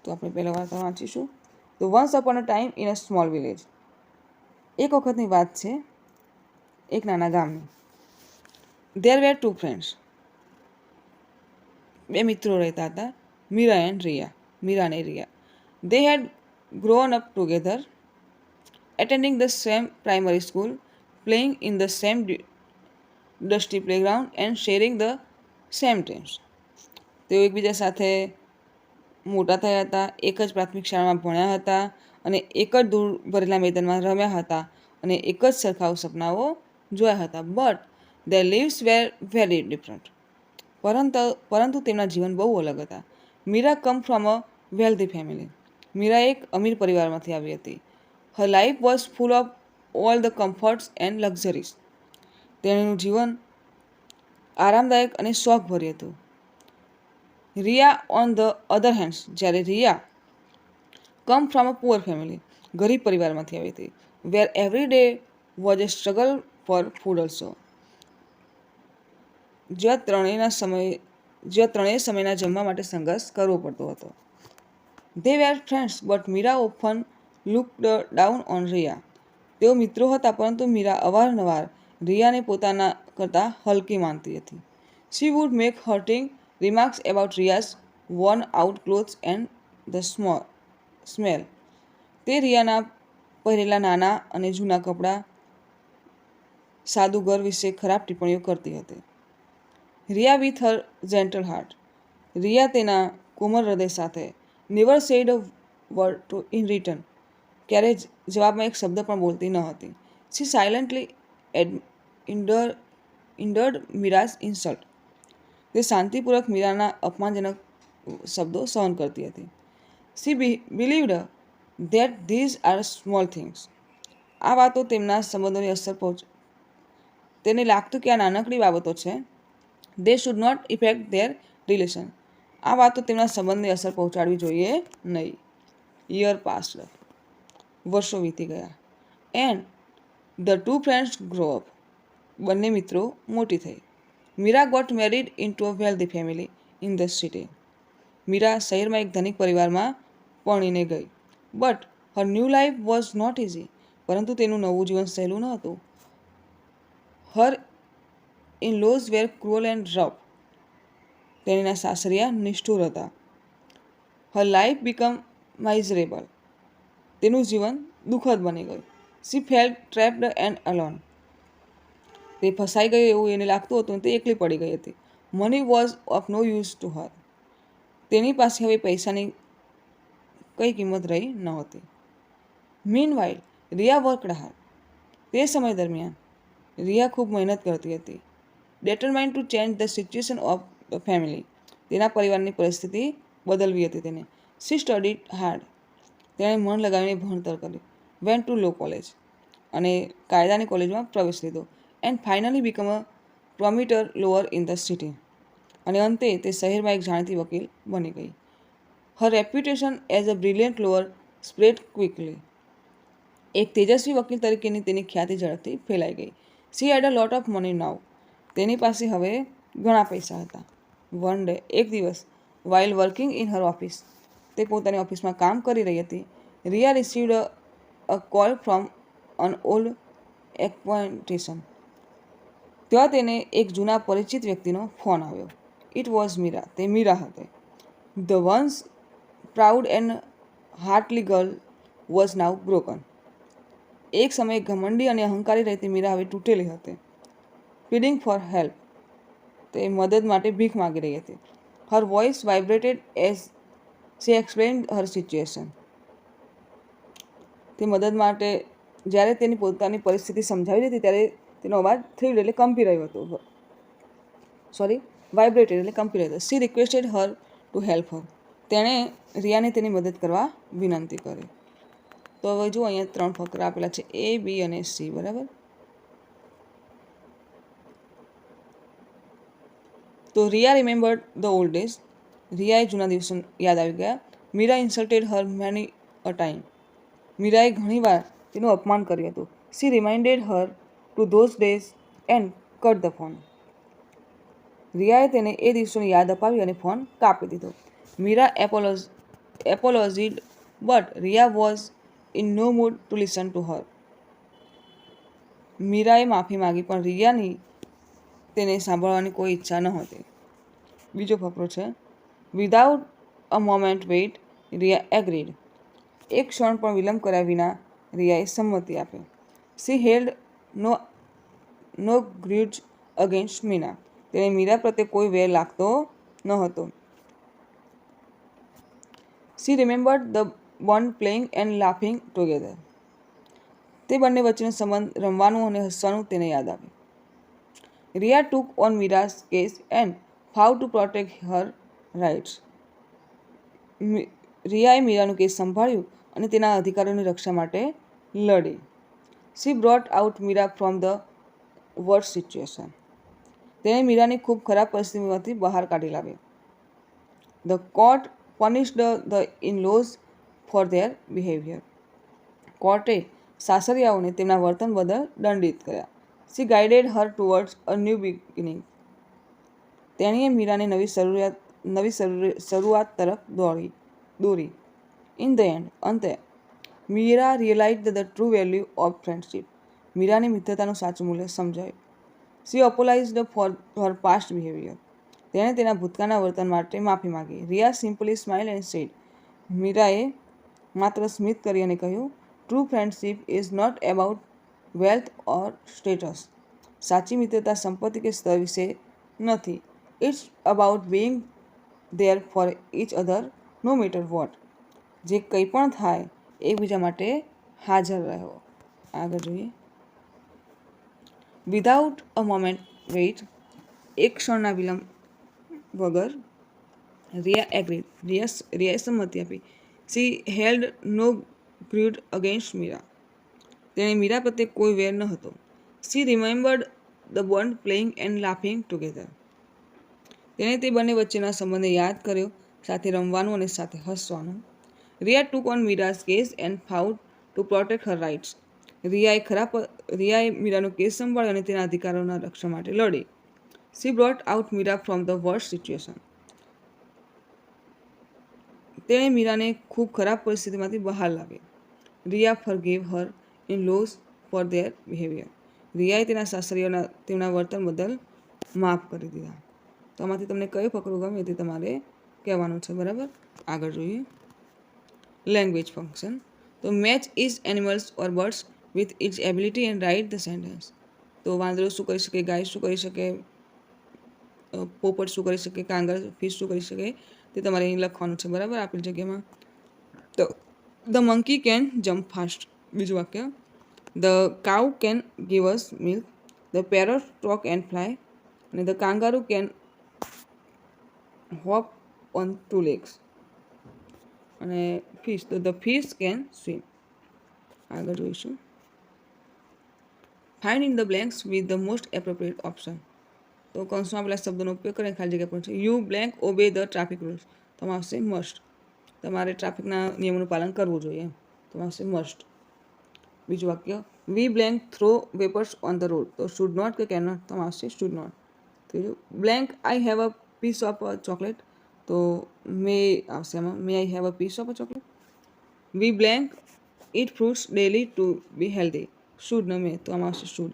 Speaker 1: તો આપણે પહેલા વાર્તા વાંચીશું. તો once upon a time in a small village. એક વખતની વાત છે એક નાના ગામની. There were 2 friends. બે મિત્રો રહેતા હતા, મીરા એન્ડ રિયા. મીરા અને Riya. They had grown up together, attending the same primary school, playing in the same dusty playground, and sharing the same dreams. તેઓ એકબીજા સાથે મોટા થયા હતા, એક જ પ્રાથમિક શાળામાં ભણ્યા હતા અને એક જ દૂર ભરેલા મેદાનમાં રમ્યા હતા અને એક જ સરખાઓ સપનાઓ જોયા હતા. But their lives were very different. પરંતુ તેમના જીવન બહુ અલગ હતા. Meera come from a wealthy family. Meera એક અમીર પરિવારમાંથી આવી હતી. Her life was full of all the comforts and luxuries. તેનું જીવન આરામદાયક અને શોખભર્યું હતું. Riya on the other hands, જ્યારે Riya come from a poor family, ગરીબ પરિવારમાંથી આવી હતી. Where every day was a struggle for food also. જ્યાં ત્રણેય સમયના જમવા માટે સંઘર્ષ કરવો પડતો હતો. They were friends but Meera often looked down on Riya. તેઓ મિત્રો હતા, પરંતુ મીરા અવારનવાર રિયાને પોતાના કરતાં હલકી માનતી હતી. She would make hurting remarks about Riya's worn out clothes and the smell. તે રિયાના પહેરેલા નાના અને જૂના કપડાં, સાદું ઘર વિશે ખરાબ ટિપ્પણીઓ કરતી હતી. Riya with her gentle heart. Riya તેના કોમળ હૃદય સાથે never said a word to in return. ક્યારેય જવાબમાં એક શબ્દ પણ બોલતી ન હતી. She silently endured Meera's insult. તે શાંતિપૂર્વક મીરાના અપમાનજનક શબ્દો સહન કરતી હતી. She believed that these are small things. આ વાતો તેમના સંબંધોની અસર તેને લાગતું કે આ નાનકડી બાબતો છે. They should not affect their relation. આ વાતો તેમના સંબંધને અસર પહોંચાડવી જોઈએ નહીં. Year passed. વર્ષો વીતી ગયા. And the two friends grow up. બંને મિત્રો મોટી થઈ. Meera got married into a wealthy family in the city. Meera શહેરમાં એક ધનિક પરિવારમાં પરણીને ગઈ. But her new life was not easy. પરંતુ તેનું નવું જીવન સહેલું ન હતું. Her in laws were cruel and rough. તેણીના સાસરિયા નિષ્ઠુર હતા. Her life become miserable. તેનું જીવન દુઃખદ બની ગયું. She felt trapped and alone. તે ફસાઈ ગઈ એવું એને લાગતું હતું, તે એકલી પડી ગઈ હતી. Money was of no use to her. તેની પાસે હવે પૈસાની કંઈ કિંમત રહી નહોતી. Meanwhile Riya worked hard. તે સમય દરમિયાન રિયા ખૂબ મહેનત કરતી હતી. Determined to change the situation of the family. તેના પરિવારની પરિસ્થિતિ બદલવી હતી તેને. She studied hard. તેણે મન લગાવીને ભણતર કર્યું. Went to law college. અને કાયદાની કોલેજમાં પ્રવેશ લીધો. And finally become a prominent lawyer in the city. અને અંતે તે શહેરમાં એક જાણીતી વકીલ બની ગઈ. Her reputation as a brilliant lawyer spread quickly. એક તેજસ્વી વકીલ તરીકેની તેની ખ્યાતિ ઝડપથી ફેલાઈ ગઈ. She had a lot of money now. તેની પાસે હવે ઘણા પૈસા હતા. વન ડે, એક દિવસ, while working in her office, તે પોતાની ઓફિસમાં કામ કરી રહી હતી. Riya received a call from an old acquaintance. ત્યાં તેને એક જૂના પરિચિત વ્યક્તિનો ફોન આવ્યો. It was Meera. તે મીરા હતી. The once proud and heartless girl was now broken. એક સમયે ઘમંડી અને અહંકારી રહેતી મીરા હવે તૂટેલી હતી. Pleading for help. તે મદદ માટે ભીખ માગી રહી હતી. Her voice vibrated as she explained her situation. તે મદદ માટે જ્યારે તેની પોતાની પરિસ્થિતિ સમજાવી હતી ત્યારે તેનો અવાજ થ્રીડ એટલે કંપી રહ્યો હતો. વાઇબ્રેટેડ એટલે કંપી રહ્યો હતો. She requested her to help her. તેણે રિયાને તેની મદદ કરવા વિનંતી કરી. તો હવે જુઓ અહીંયા 3 ફકરા આપેલા છે, એ, બી અને સી. બરાબર. તો Riya remembered the old days. રિયાએ જૂના દિવસો યાદ આવી ગયા. Meera insulted her many a time. મીરાએ ઘણીવાર તેનું અપમાન કર્યું હતું. She reminded her to those days and cut the phone. રિયાએ તેને એ દિવસોની યાદ અપાવી અને ફોન કાપી દીધો. Meera apologised but Riya was in no mood to listen to her. મીરાએ માફી માગી પણ રિયાની તેને સાંભળવાની કોઈ ઈચ્છા નહોતી. બીજો ફકરો છે. Without a moment wait Riya agreed. એક ક્ષણ પણ વિલંબ કર્યા વિના રિયાએ સંમતિ આપી. She held no grudges against Meena. તેને મીરા પ્રત્યે કોઈ વેર લાગતો ન હતો. She remembered the bond playing and laughing together. તે બંને વચ્ચેનો સંબંધ, રમવાનું અને હસવાનું તેને યાદ આવ્યું. Riya took on Meera's case and how to protect her rights. રિયાએ મીરાનું કેસ સંભાળ્યું અને તેના અધિકારોની રક્ષા માટે લડી. She brought out Meera from the worst situation. તેણે મીરાની ખૂબ ખરાબ પરિસ્થિતિમાંથી બહાર કાઢી લાવી. The court punished the in-laws for their behaviour. કોર્ટે સાસરિયાઓને તેમના વર્તન બદલ દંડિત કર્યા. She guided her towards a new beginning. તેણીએ મીરાને નવી શરૂઆત તરફ દોરી. ઇન ધ એન્ડ, અંતે, Meera realised the true value of friendship. મીરાને મિત્રતાનું સાચું મૂલ્ય સમજાયું. She apologised for her past behaviour. તેણે તેના ભૂતકાળના વર્તન માટે માફી માંગી. Riya simply smile and said. મીરાએ માત્ર સ્મિત કરી અને કહ્યું, true friendship is not about wealth or status. સાચી મિત્રતા સંપત્તિ કે સ્તર વિશે નથી. It's about being there for each other no matter what. જે કંઈ પણ થાય એકબીજા માટે હાજર રહો. આગળ જોઈએ. Without a moment wait. એક ક્ષણના વિલંબ વગર રિયા એગ્રીડ. રિયાએ સંમતિ આપી. She held no grudge against Meera. તેણે મીરા પ્રત્યે કોઈ વેર ન હતો. She remembered the bond playing and laughing together. તેણે તે બંને વચ્ચેના સંબંધને યાદ કર્યો, સાથે રમવાનું અને સાથે હસવાનું. Riya took on Meera's case and fought to protect her rights. રિયાએ મીરાનો કેસ સંભાળ્યો અને તેના અધિકારોના રક્ષણ માટે લડી. She brought out Meera from the worst situation. તેણે મીરાને ખૂબ ખરાબ પરિસ્થિતિમાંથી બહાર લાવી. Riya forgave her in-laws for their behaviour. રિયાએ તેના સાસરિયાઓના તેમના વર્તન બદલ માફ કરી દીધા. તો આમાંથી તમને કયો ફકરો ગમે તે તમારે કહેવાનું છે, બરાબર. આગળ જોઈએ. Language function. તો match is animals or birds with its ability and write the sentence. તો વાંદરો શું કરી શકે, ગાય શું કરી શકે, પોપટ શું કરી શકે, કાંગર ફિશ શું કરી શકે, તે તમારે અહીં લખવાનું છે, બરાબર, આપેલ જગ્યામાં. તો the monkey can jump fast. બીજું વાક્ય. The cow can give us milk. The parrot talk and fly. અને the kangaroo can hop on 2 legs. અને ફિશ, તો ધ ફિશ કેન સ્વિમ. આગળ જોઈશું. Find in the blanks with the most appropriate option. તો કૌંસમાં આપેલા શબ્દોનો ઉપયોગ કરીને ખાલી જગ્યા પણ છે. You blank obey the traffic rules. તો આવશે મસ્ટ. તમારે ટ્રાફિકના નિયમોનું પાલન કરવું જોઈએ. તો આવશે મસ્ટ. બીજું વાક્ય. We blank throw wrappers on the road. તો શુડ નોટ કે કેન નોટ. તો આવશે શુડ નોટ. ત્રીજું. Blank I have a piece of chocolate. તો મે આવશે એમાં. May I have a piece of chocolate. We blank eat fruits daily to be healthy. Should ન may. તો આમાં આવશે શુડ.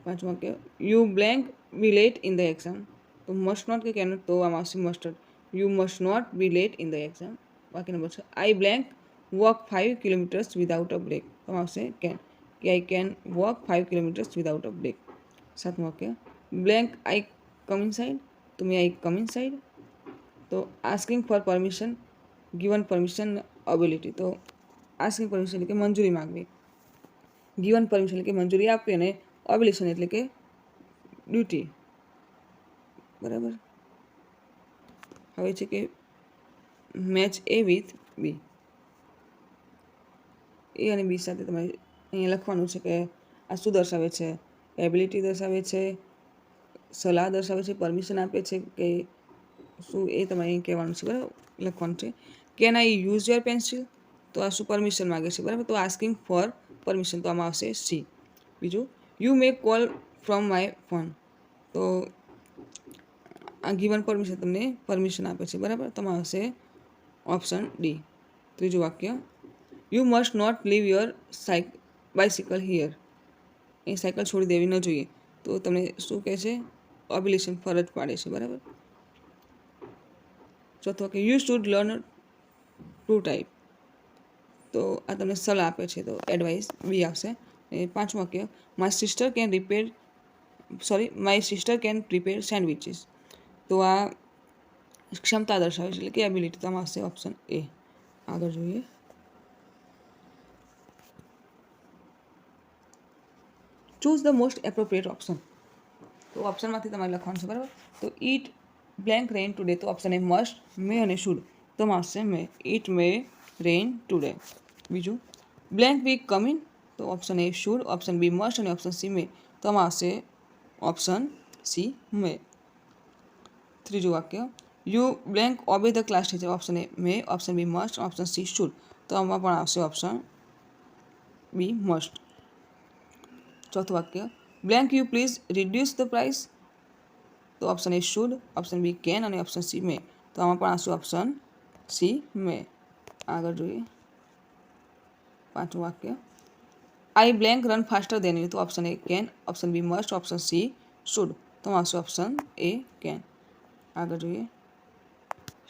Speaker 1: પાંચમું વાક્ય. You blank be late in the exam. તો મસ્ટ નોટ કે કેન નોટ. તો આમાં આવશે must. You must not be late in the exam. બાકી નંબર છે. I blank walk 5 kilometers without a break. તો આવશે કેન. કે I can walk 5 kilometers without a break. સાતમું વાક્ય. Blank I come inside. તો may I come inside. તો asking for permission, given permission, ability. તો asking permission એટલે કે મંજૂરી માગવી, ગિવન પરમિશન એટલે કે મંજૂરી આપવી, અને ઓબ્લિગેશન એટલે કે ડ્યુટી, બરાબર. હવે છે કે મેચ એ વિથ બી. એ અને બી સાથે તમારે અહીંયા લખવાનું છે કે આ શું દર્શાવે છે. એબિલિટી દર્શાવે છે, સલાહ દર્શાવે છે, પરમિશન આપે છે કે શું, એ તમારે અહીં કહેવાનું છે, બરાબર, લખવાનું છે. Can I use your pencil. તો આ શું પરમિશન માગે છે, બરાબર. તો આસ્કિંગ ફોર પરમિશન. તો આમાં આવશે સી. બીજું. You may call from my phone. તો આ ગિવન પરમિશન તમને પરમિશન આપે છે, બરાબર. તો આમાં આવશે ઓપ્શન ડી. ત્રીજું વાક્ય. You must not leave your bicycle here. એ સાયકલ છોડી દેવી ન જોઈએ. તો તમને શું કહે છે, ઓબ્લિગેશન, ફરજ પાડે છે, બરાબર. ચોથું વાક્ય you should learn to type, તો આ તમને સલાહ આપે છે તો એડવાઇસ બી આવશે. એ પાંચમું વાક્ય my sister can prepare sandwiches, તો આ ક્ષમતા દર્શાવે છે એટલે કે એબિલિટી, તો આમાં આવશે ઓપ્શન એ. આગળ જોઈએ. Choose the most appropriate option, તો ઓપ્શનમાંથી તમારે લખવાનું છે બરાબર. તો ઈટ બ્લેન્ક રેઇન ટુડે, તો ઓપ્શન એ મસ્ટ, મે અને શુડ, તો આવશે may. It may rain today. બીજું બ્લેન્ક વીક કમિંગ, તો option A should, option B must અને ઓપ્શન સી મે, તો આવશે ઓપ્શન સી મે. ત્રીજું વાક્ય you blank obey the class teacher, option A may, option B must, option C should, તો આમાં પણ આવશે ઓપ્શન બી મસ્ટ. ચોથું વાક્ય blank you please reduce the price, તો option A should, option B can અને ઓપ્શન સી મે, તો આમાં પણ આવશે ઓપ્શન સી મે. આગળ જોઈએ. પાંચમું વાક્ય I blank run faster than you, તો option A can, option B must, option C should, તો આવશે ઓપ્શન એ કેન. આગળ જોઈએ.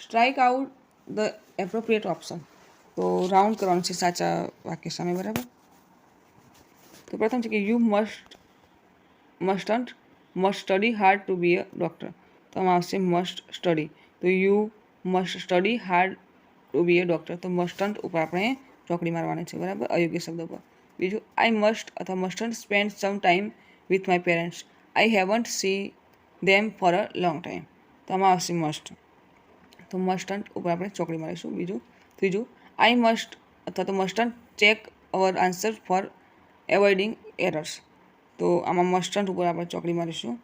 Speaker 1: Strike out the appropriate option, તો રાઉન્ડ કરવાનું છે સાચા વાક્ય સામે બરાબર. તો પ્રથમ છે કે you must study hard to be a doctor, તો આમાં આવશે મસ્ટ સ્ટડી, તો you must study hard to be a doctor, તો મસ્ટન્ટ ઉપર આપણે ચોકડી મારવાની છે બરાબર, અયોગ્ય શબ્દ પર. બીજું આઈ મસ્ટ અથવા mustn't spend some time with my parents, I haven't see them for a long time, તો આમાં આવશે મસ્ટ, તો મસ્ટન્ટ ઉપર આપણે ચોકડી મારીશું. ત્રીજું આઈ મસ્ટ અથવા તો mustn't check our answer for avoiding errors, તો આમાં મસ્ટન્ટ ઉપર આપણે ચોકડી મારીશું.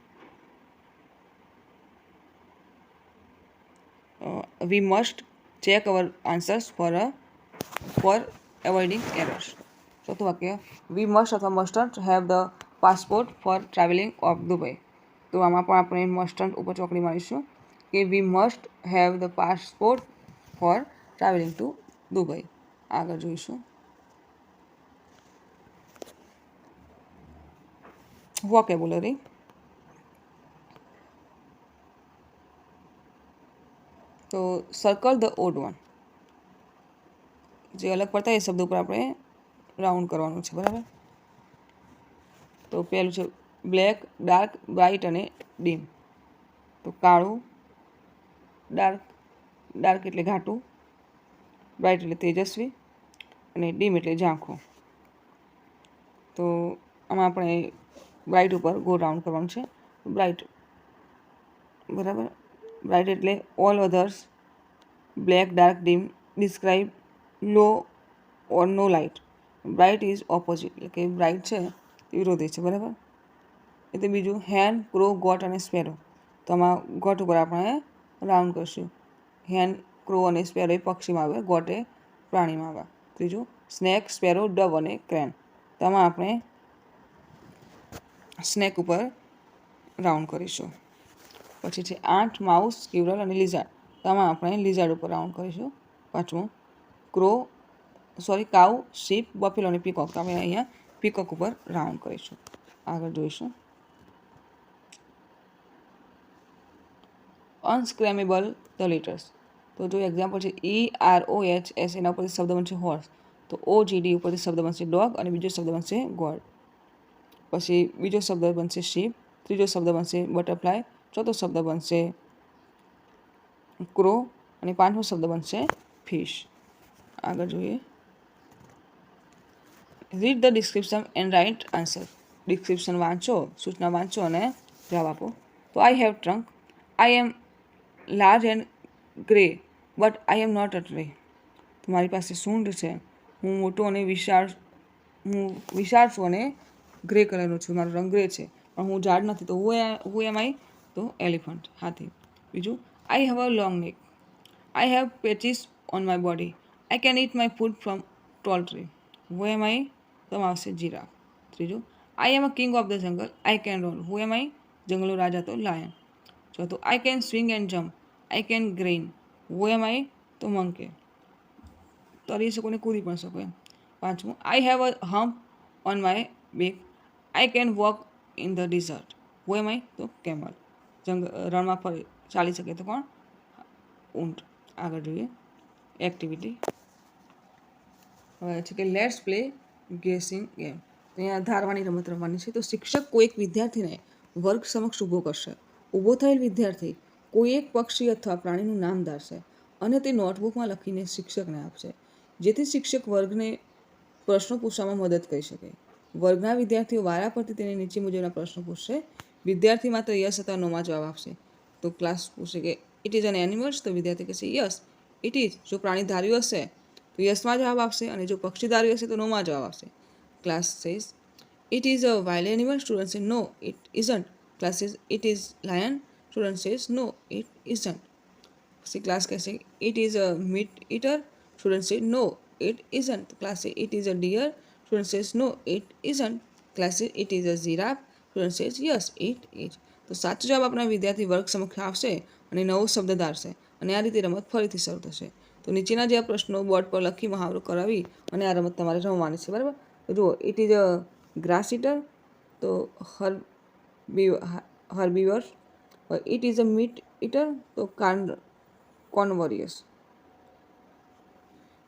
Speaker 1: We must check our answers for avoiding errors. ચોથું વાક્ય વી મસ્ટ અથવા mustn't have the passport for travelling of Dubai, તો આમાં પણ આપણે મસ્ટન્ટ ઉપર ચોકડી મારીશું કે we must have the passport for travelling to Dubai. આગળ જોઈશું. વોકેબ્યુલરી. તો સર્કલ ધ ઓડ વન, જે અલગ પડતા એ શબ્દ ઉપર આપણે રાઉન્ડ કરવાનું છે બરાબર. તો પહેલું છે બ્લેક, ડાર્ક, બ્રાઇટ અને ડીમ, તો કાળું, ડાર્ક એટલે ઘાટું, બ્રાઇટ એટલે તેજસ્વી અને ડીમ એટલે ઝાંખું. તો આમાં આપણે બ્રાઇટ ઉપર ગોળ રાઉન્ડ કરવાનું છે. બ્રાઇટ બરાબર, બ્રાઇટ એટલે all others black, dark, dim describe low or no light, bright is opposite, એટલે કે બ્રાઇટ છે વિરોધી છે બરાબર. એટલે બીજું હેન, ક્રો, ગોટ અને સ્પેરો, તો આમાં ગોટ ઉપર આપણે રાઉન્ડ કરશું. હેન, ક્રો અને સ્પેરો એ પક્ષીમાં આવે, ગોટ એ પ્રાણીમાં આવે. ત્રીજું સ્નેક, સ્પેરો, ડવ અને ક્રેન, તો આમાં આપણે સ્નેક ઉપર રાઉન્ડ કરીશું. પછી છે આંટ, માઉસ, સ્ક્વિરલ અને લિઝાર્ડ, તો આમાં આપણે લિઝાર્ડ ઉપર રાઉન્ડ કરીશું. પાંચમું કાઉ, શીપ, બફેલો અને પીકોક, તો આપણે અહીંયા પીકોક ઉપર રાઉન્ડ કરીશું. આગળ જોઈશું. અનસ્ક્રેમેબલ ધ લેટર્સ, તો જો એક્ઝામ્પલ છે EROHS, એના ઉપરથી શબ્દ બનશે હોર્સ, તો OGD ઉપરથી શબ્દ બનશે ડોગ અને બીજો શબ્દ બનશે ગોડ. પછી બીજો શબ્દ બનશે શીપ, ત્રીજો શબ્દ બનશે બટરફ્લાય, ચોથો શબ્દ બનશે ક્રો અને પાંચમો શબ્દ બનશે ફિશ. આગળ જોઈએ. Read the description and write answer, description વાંચો, સૂચના વાંચો અને જવાબ આપો. તો I have trunk, I am large and grey but I am not a tree, તો મારી પાસે સૂંઢ છે, હું મોટો અને વિશાળ છું અને ગ્રે કલરનો છું, મારો રંગ ગ્રે છે, પણ હું ઝાડ નથી, તો હુ એમ આઈ, તો એલિફન્ટ, હાથી. બીજું આઈ have a long neck, I have patches on my body, I can eat my food from tall tree, who am I, તો આવશે જીરાફ. ત્રીજું I am a king of the jungle, I can role, who am આઈ, જંગલનો રાજા તો lion. ચોથું I can swing and jump, I can grain, who am I, તો monkey, તરી શકો ને કૂદી પણ શકો એમ. પાંચમું I have a hump on my back, I can walk in the desert, who am I, તો કેમલ, રણમાં ચાલી શકે તો કોણ, ઊંટ. આગળ જોઈએ એક્ટિવિટી. હવે છે કે લેટ્સ પ્લે ગેસિંગ ગેમ. અહીંયા ધારવાની રમત રમવાની છે. તો શિક્ષક કોઈ એક વિદ્યાર્થીને વર્ગ સમક્ષ ઊભો કરશે. ઊભો થયેલ વિદ્યાર્થી કોઈ એક પક્ષી અથવા પ્રાણીનું નામ ધારશે અને તે નોટબુકમાં લખીને શિક્ષકને આપશે, જેથી શિક્ષક વર્ગને પ્રશ્નો પૂછવામાં મદદ કરી શકે. વર્ગના વિદ્યાર્થીઓ વારા પરથી તેને નીચે મુજબના પ્રશ્નો પૂછશે. વિદ્યાર્થી માત્ર યસ અથવા નોમાં જવાબ આપશે. તો ક્લાસ પૂછે કે ઇટ ઇઝ એન એનિમલ્સ, તો વિદ્યાર્થી કહેશે યસ ઇટ ઇઝ. જો પ્રાણી ધાર્યું હશે તો યસમાં જવાબ આપશે, અને જો પક્ષી ધાર્યું હશે તો નોમાં જવાબ આપશે. Class says it is a wild animal, student say no it isn't. Class says it is lion, student says no it isn't. પછી ક્લાસ કહેશે it is a meat eater, student say no it isn't. Class say it is a deer, student says no it isn't. Class say it is a giraffe, student says yes it is. તો સાચો જવાબ આપણા વિદ્યાર્થી વર્ગ સમક્ષ આવશે અને નવો શબ્દ ધારશે, અને આ રીતે રમત ફરીથી શરૂ થશે. તો નીચેના જે પ્રશ્નો બોર્ડ પર લખી મહાવરો કરાવી અને આ રમત તમારે રમવાની છે, બરાબર. તો જુઓ it is a grass eater, તો herbivores. It is a meat eater, તો કાર્નિવોરસ.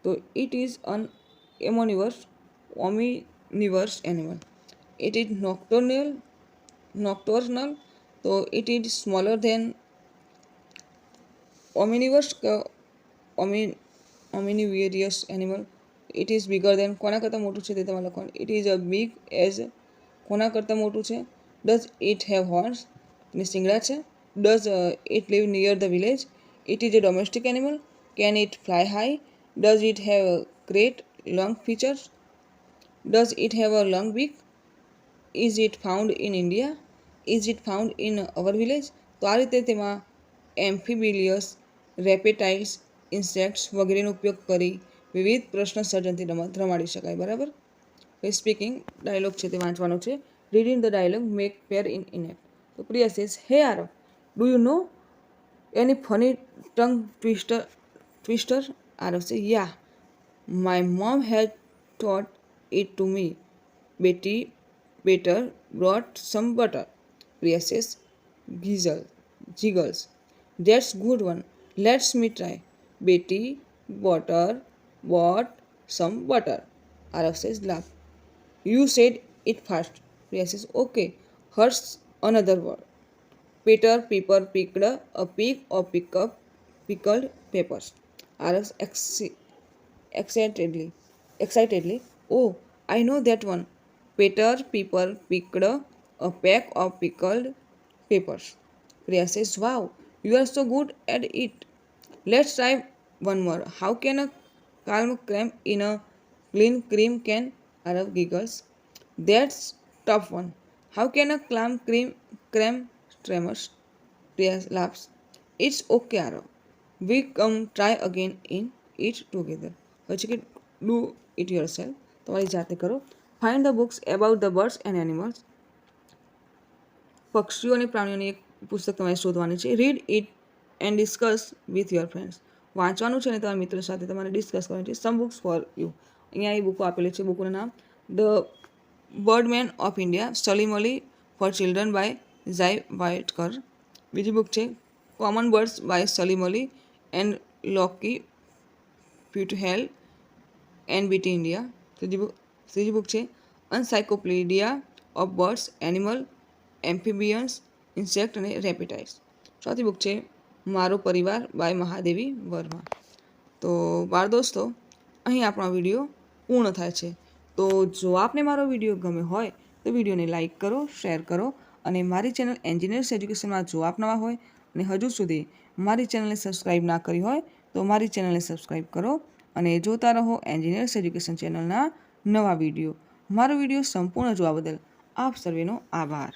Speaker 1: તો it is an omnivores animal. It is nocturnal, તો it is smaller than omnivores કે omnivorous animal. It is bigger than, કોના કરતાં મોટું છે તે તમારે લખવાનું. It is a big as, કોના કરતાં મોટું છે. ડઝ ઇટ હેવ હોર્ન્સ, ને શિંગડા છે. Does it live near the village. It is a domestic animal. Can it fly high. Does it have great long features. Does it have a long beak. Is it found in India. Is it found in our village. તો આ રીતે તેમાં એમ્ફીબિલિયસ, રેપેટાઇલ્સ, insects વગેરેનો ઉપયોગ કરી વિવિધ પ્રશ્ન સર્જનથી રમત રમાડી શકાય, બરાબર. પછી સ્પીકિંગ ડાયલોગ છે તે વાંચવાનો છે. Reading the dialogue make pair in enact. તો Priya says hey Aarav, do you know any funny tongue twister. Aarav say ya, my mom had taught it to me. Betty better brought some butter. Priya says giggles. That's good one. Let's me try. Betty bought some butter. Arav says laugh. You said it fast. Priya says okay. Here's another word. Peter Piper picked a pig or pick up pickled peppers. Arav excitedly. Oh, I know that one. Peter Piper picked a peck of pickled peppers. Priya says wow. You are so good at it. Let's try one more. How can a calm cram in a clean cream can? Arav giggles. That's tough one. How can a cram tremors? Priya laughs. It's okay, Arav. We come try again in it together. પછી do it yourself. તમારી જાતે કરો. Find the books about the birds and animals. પક્ષીઓ અને પ્રાણીઓની એક પુસ્તક તમારે શોધવાની છે. Read it and discuss with your friends. વાંચવાનું છે અને તમારા મિત્રો સાથે તમારે ડિસ્કસ કરવાનું છે. Some books for you. અહીંયા એ બુકો આપેલી છે. બુકોનું નામ the birdman of India, Salim Ali for children by Zai Whitaker. બીજી બુક છે common birds by Salim Ali and Laeeq Futehally and BT India. ત્રીજી બુક છે encyclopaedia of birds, animal, amphibians, insect અને રેપિટાઇલ્સ. ચોથી બુક છે મારો પરિવાર બાય મહાદેવી વર્મા. તો બાળ દોસ્તો, અહીં આપણો વિડીયો પૂર્ણ થાય છે. તો જો આપને મારો વિડીયો ગમ્યો હોય તો વિડીયોને લાઇક કરો, શેર કરો, અને મારી ચેનલ એન્જિનિયર્સ એજ્યુકેશનમાં જો આપ નવા હોય અને હજુ સુધી મારી ચેનલને સબસ્ક્રાઈબ ના કરી હોય તો મારી ચેનલને સબસ્ક્રાઈબ કરો અને જોતા રહો એન્જિનિયર્સ એજ્યુકેશન ચેનલના નવા વિડીયો. મારો વિડીયો સંપૂર્ણ જોવા બદલ આપ સર્વેનો આભાર.